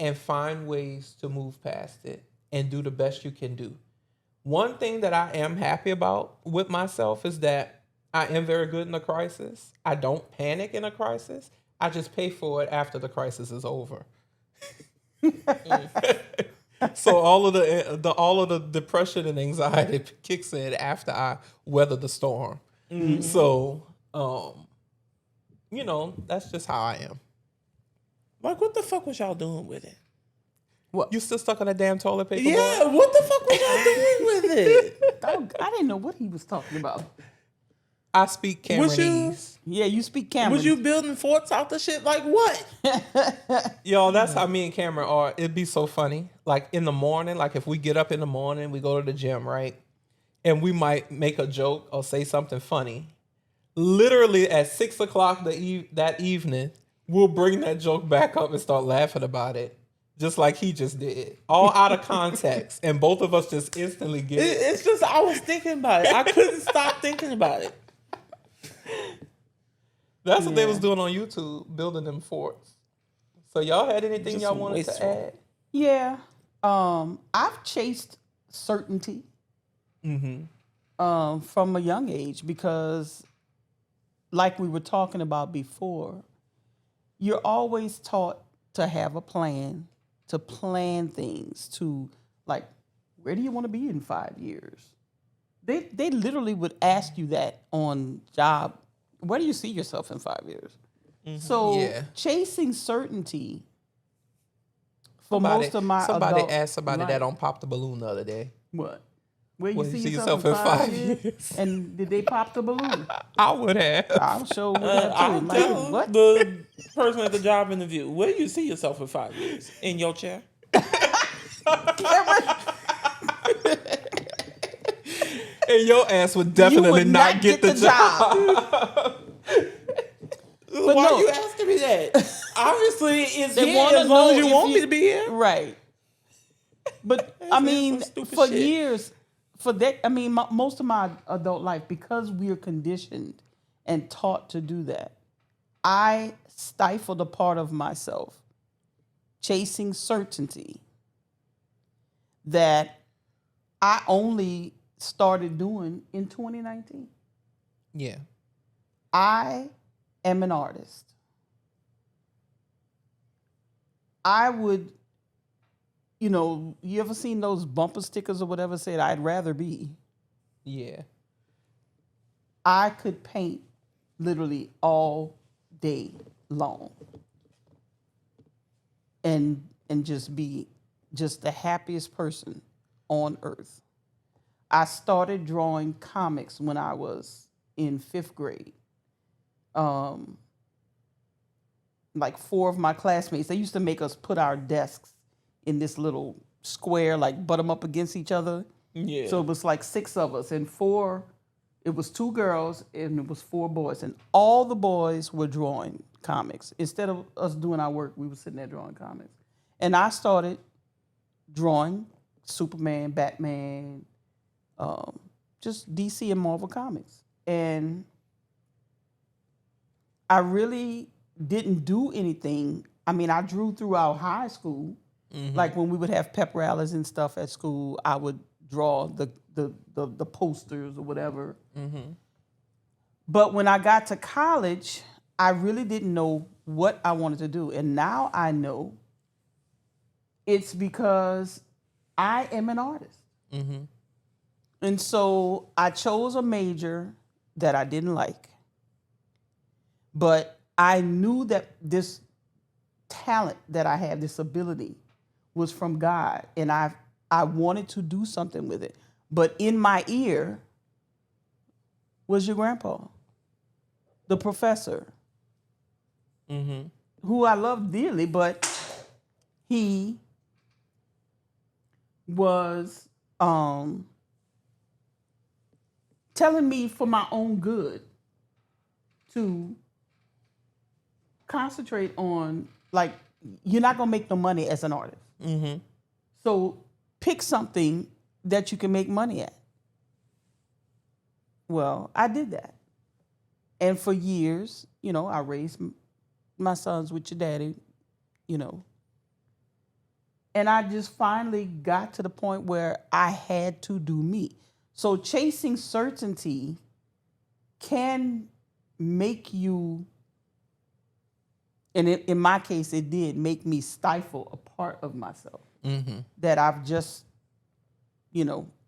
and find ways to move past it and do the best you can do. One thing that I am happy about with myself is that I am very good in a crisis. I don't panic in a crisis. I just pay for it after the crisis is over. So all of the depression and anxiety kicks in after I weather the storm. So that's just how I am. Like, what the fuck was y'all doing with it? What? You still stuck on that damn toilet paper? Yeah, boy? what the fuck was y'all doing with it? I didn't know what he was talking about. I speak Cameronese. Yeah, you speak Cameron. Was you building forts out the shit? Like what? Yo, that's how me and Cameron are. It'd be so funny. Like in the morning, like if we get up in the morning, we go to the gym, right? And we might make a joke or say something funny. Literally at 6 o'clock that evening, we'll bring that joke back up and start laughing about it. Just like he just did. All out of context. And both of us just instantly get it. It's just, I was thinking about it. I couldn't stop thinking about it. That's what they was doing on YouTube, building them forts. So y'all had anything Just y'all wanted to add? Yeah. I've chased certainty from a young age because, like we were talking about before, you're always taught to have a plan, to plan things, to like, where do you want to be in 5 years? They literally would ask you that on job. Where do you see yourself in 5 years? So chasing certainty for most of my somebody adult asked somebody life. that on Pop the Balloon the other day. What? Where you Where see yourself in 5 years? And did they pop the balloon? I would have. I'm sure would have too. I'll Like, tell what? the person at the job interview, where do you see yourself in 5 years? In your chair? And your ass would definitely not get the job. But why are you asking me that? Obviously, it's They here wanna as long as know you if want me to be here. Right. But I mean, for years, for that, I mean, most of my adult life, because we're conditioned and taught to do that, I stifled a part of myself, chasing certainty, that I only started doing in 2019. Yeah. I am an artist. I would, you ever seen those bumper stickers or whatever said, I'd rather be? Yeah. I could paint literally all day long and just be just the happiest person on earth. I started drawing comics when I was in 5th grade. Like 4 of my classmates, they used to make us put our desks in this little square, like butt them up against each other. Yeah. So it was like 6 of us, and 4, it was 2 girls and it was 4 boys, and all the boys were drawing comics. Instead of us doing our work, we were sitting there drawing comics. And I started drawing Superman, Batman, just DC and Marvel comics. And I really didn't do anything. I mean, I drew throughout high school. Like when we would have pep rallies and stuff at school, I would draw the posters or whatever. But when I got to college, I really didn't know what I wanted to do. And now I know it's because I am an artist. And so I chose a major that I didn't like. But I knew that this talent that I had, this ability, was from God. And I wanted to do something with it. But in my ear was your grandpa, the professor, who I love dearly, but he was telling me for my own good to concentrate on, like, you're not going to make no money as an artist. So pick something that you can make money at. Well, I did that. And for years, I raised my sons with your daddy, And I just finally got to the point where I had to do me. So chasing certainty can make you, and in my case, it did make me stifle a part of myself that I've just,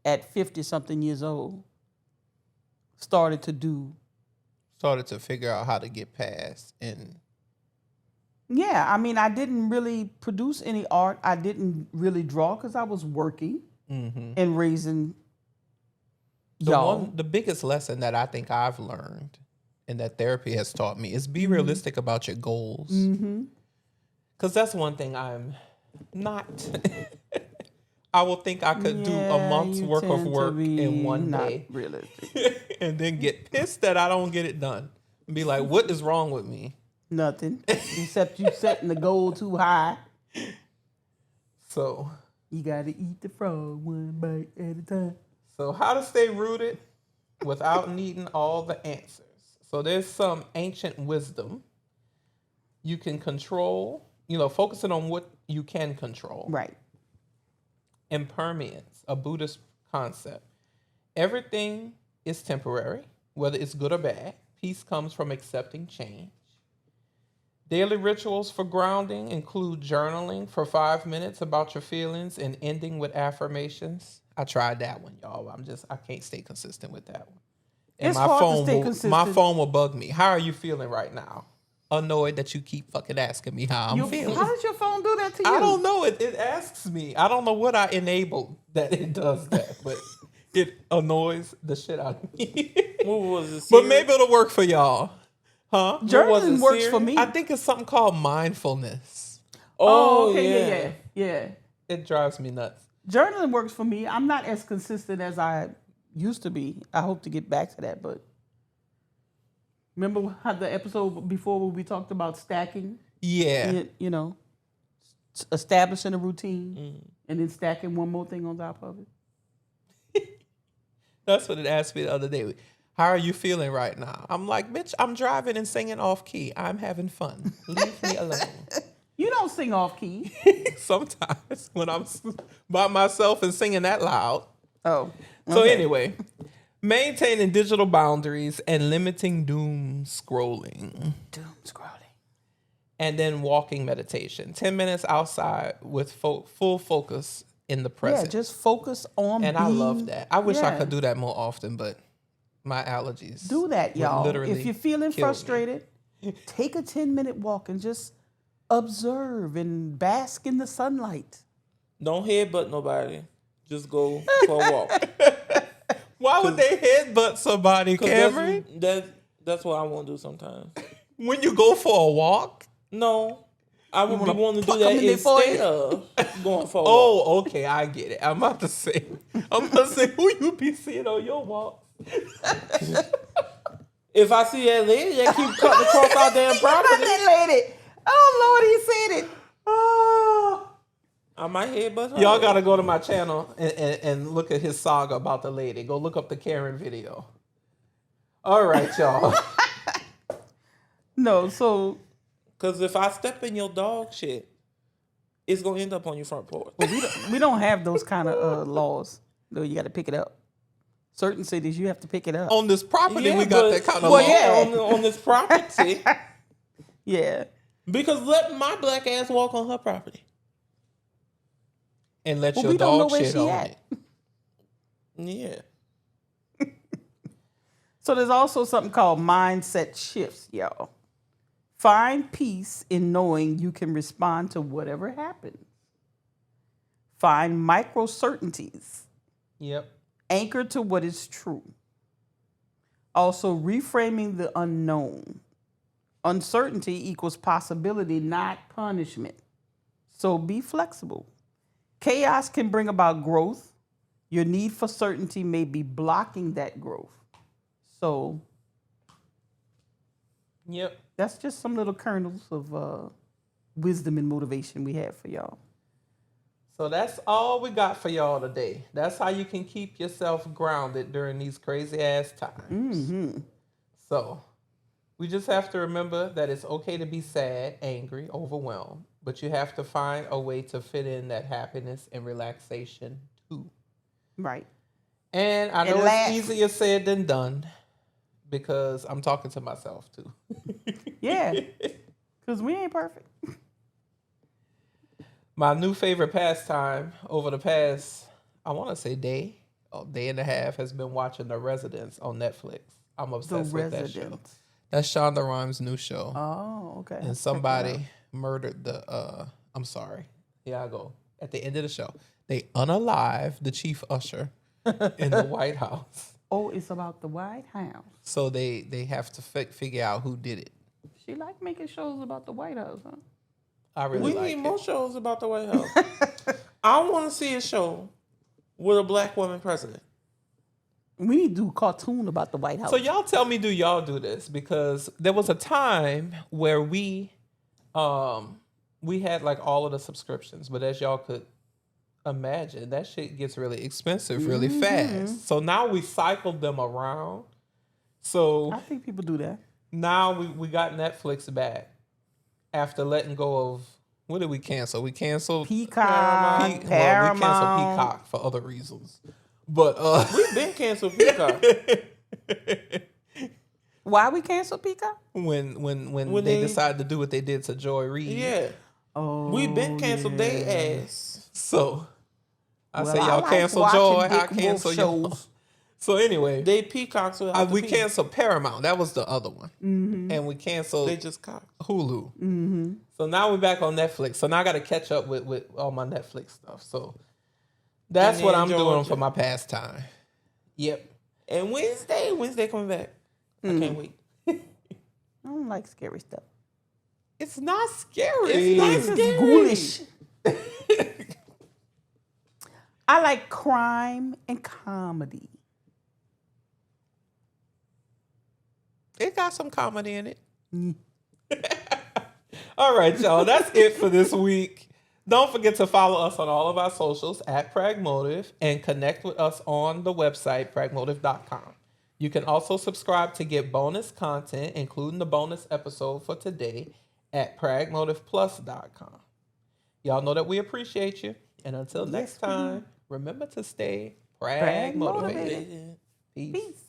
at 50-something years old, started to figure out how to get past. And yeah, I mean, I didn't really produce any art. I didn't really draw because I was working and raising y'all. The biggest lesson that I think I've learned and that therapy has taught me is be realistic about your goals. Because that's one thing I'm not. I will think I could do a month's work of work in one day. Realistic. And then get pissed that I don't get it done. And be like, what is wrong with me? Nothing. Except you setting the goal too high. So you gotta eat the frog one bite at a time. So how to stay rooted without needing all the answers. So there's some ancient wisdom. You can control, focusing on what you can control. Right. Impermanence, a Buddhist concept. Everything is temporary, whether it's good or bad. Peace comes from accepting change. Daily rituals for grounding include journaling for 5 minutes about your feelings and ending with affirmations. I tried that one, y'all. I can't stay consistent with that one. And it's hard to stay consistent. My phone will bug me. How are you feeling right now? Annoyed that you keep fucking asking me how I'm feeling. How does your phone do that to you? I don't know. It asks me. I don't know what I enabled that it does that, but it annoys the shit out of me. What was it? But maybe it'll work for y'all. Huh? Journaling works for me. I think it's something called mindfulness. Oh, okay. Yeah. It drives me nuts. Journaling works for me. I'm not as consistent as I used to be. I hope to get back to that, but remember how the episode before where we talked about stacking? Yeah. Establishing a routine and then stacking one more thing on top of it. That's what it asked me the other day. How are you feeling right now? I'm like, bitch, I'm driving and singing off key. I'm having fun. Leave me alone. You don't sing off key. Sometimes when I'm by myself and singing that loud. Oh. Okay. So anyway, maintaining digital boundaries and limiting doom scrolling. And then walking meditation. 10 minutes outside with full focus in the present. Yeah, just focus on And I love that. I wish I could do that more often, but my allergies. Do that, y'all. If you're feeling frustrated, take a 10-minute walk and just observe and bask in the sunlight. Don't headbutt nobody. Just go for a walk. Why would they headbutt somebody, Kameron? That's what I want to do sometimes. When you go for a walk? No. I would be wanting to do that instead of going for a walk. Oh, okay. I get it. I'm about to say, who you be seeing on your walk? If I see that lady that keep cutting across our damn property. That lady. Oh, Lord, he said it. Oh. I might headbutt her. Y'all got to go to my channel and look at his saga about the lady. Go look up the Karen video. All right, y'all. No, so... Because if I step in your dog shit, it's going to end up on your front porch. Well, we don't have those kind of laws. No, you got to pick it up. Certain cities, you have to pick it up. On this property, we got that kind of law. Yeah, on this property. Yeah. Because let my black ass walk on her property. And let your dog shit on it. Yeah. So there's also something called mindset shifts, y'all. Find peace in knowing you can respond to whatever happens. Find micro certainties. Yep. Anchor to what is true. Also, reframing the unknown. Uncertainty equals possibility, not punishment. So be flexible. Chaos can bring about growth. Your need for certainty may be blocking that growth. So, yep. That's just some little kernels of wisdom and motivation we have for y'all. So that's all we got for y'all today. That's how you can keep yourself grounded during these crazy ass times. Mm-hmm. So we just have to remember that it's okay to be sad, angry, overwhelmed, but you have to find a way to fit in that happiness and relaxation too. Right. And I know it's easier said than done because I'm talking to myself too. Yeah, because we ain't perfect. My new favorite pastime over the past, I want to say day and a half, has been watching The Residents on Netflix. I'm obsessed with that show. That's Shonda Rhimes' new show. Oh, okay. And somebody murdered I'm sorry. Here I go. At the end of the show, they unalived the chief usher in the White House. Oh, it's about the White House. So they have to figure out who did it. She like making shows about the White House, huh? I really like it. We need more shows about the White House. I want to see a show with a black woman president. We need to do a cartoon about the White House. So y'all tell me, do y'all do this? Because there was a time where we had like all of the subscriptions, but as y'all could imagine, that shit gets really expensive really fast. So now we cycled them around. So I think people do that. Now we got Netflix back after letting go of, what did we cancel? We canceled Peacock, Paramount. Paramount. Well, we canceled Peacock for other reasons. But we've been canceled Peacock. Why we canceled Peacock? When they decided to do what they did to Joy Reid. Yeah. Oh, we've been canceled their ass. So I say I y'all like cancel watching Joy, Dick I cancel Wolf y'all. shows. So anyway, they Peacocks without we the canceled Paramount. That was the other one. And we canceled They just cocked. Hulu. So now we're back on Netflix. So now I got to catch up with all my Netflix stuff. So that's And what then I'm doing Georgia. for my pastime. Yep. And Wednesday coming back. I can't wait. I don't like scary stuff. It's not scary. It's not It's scary. ghoulish. I like crime and comedy. It got some comedy in it. All right, y'all. That's it for this week. Don't forget to follow us on all of our socials at Pragmotiv and connect with us on the website, pragmotiv.com. You can also subscribe to get bonus content, including the bonus episode for today at pragmotivplus.com. Y'all know that we appreciate you. And until next time, remember to stay prag-motivated. Peace. Peace.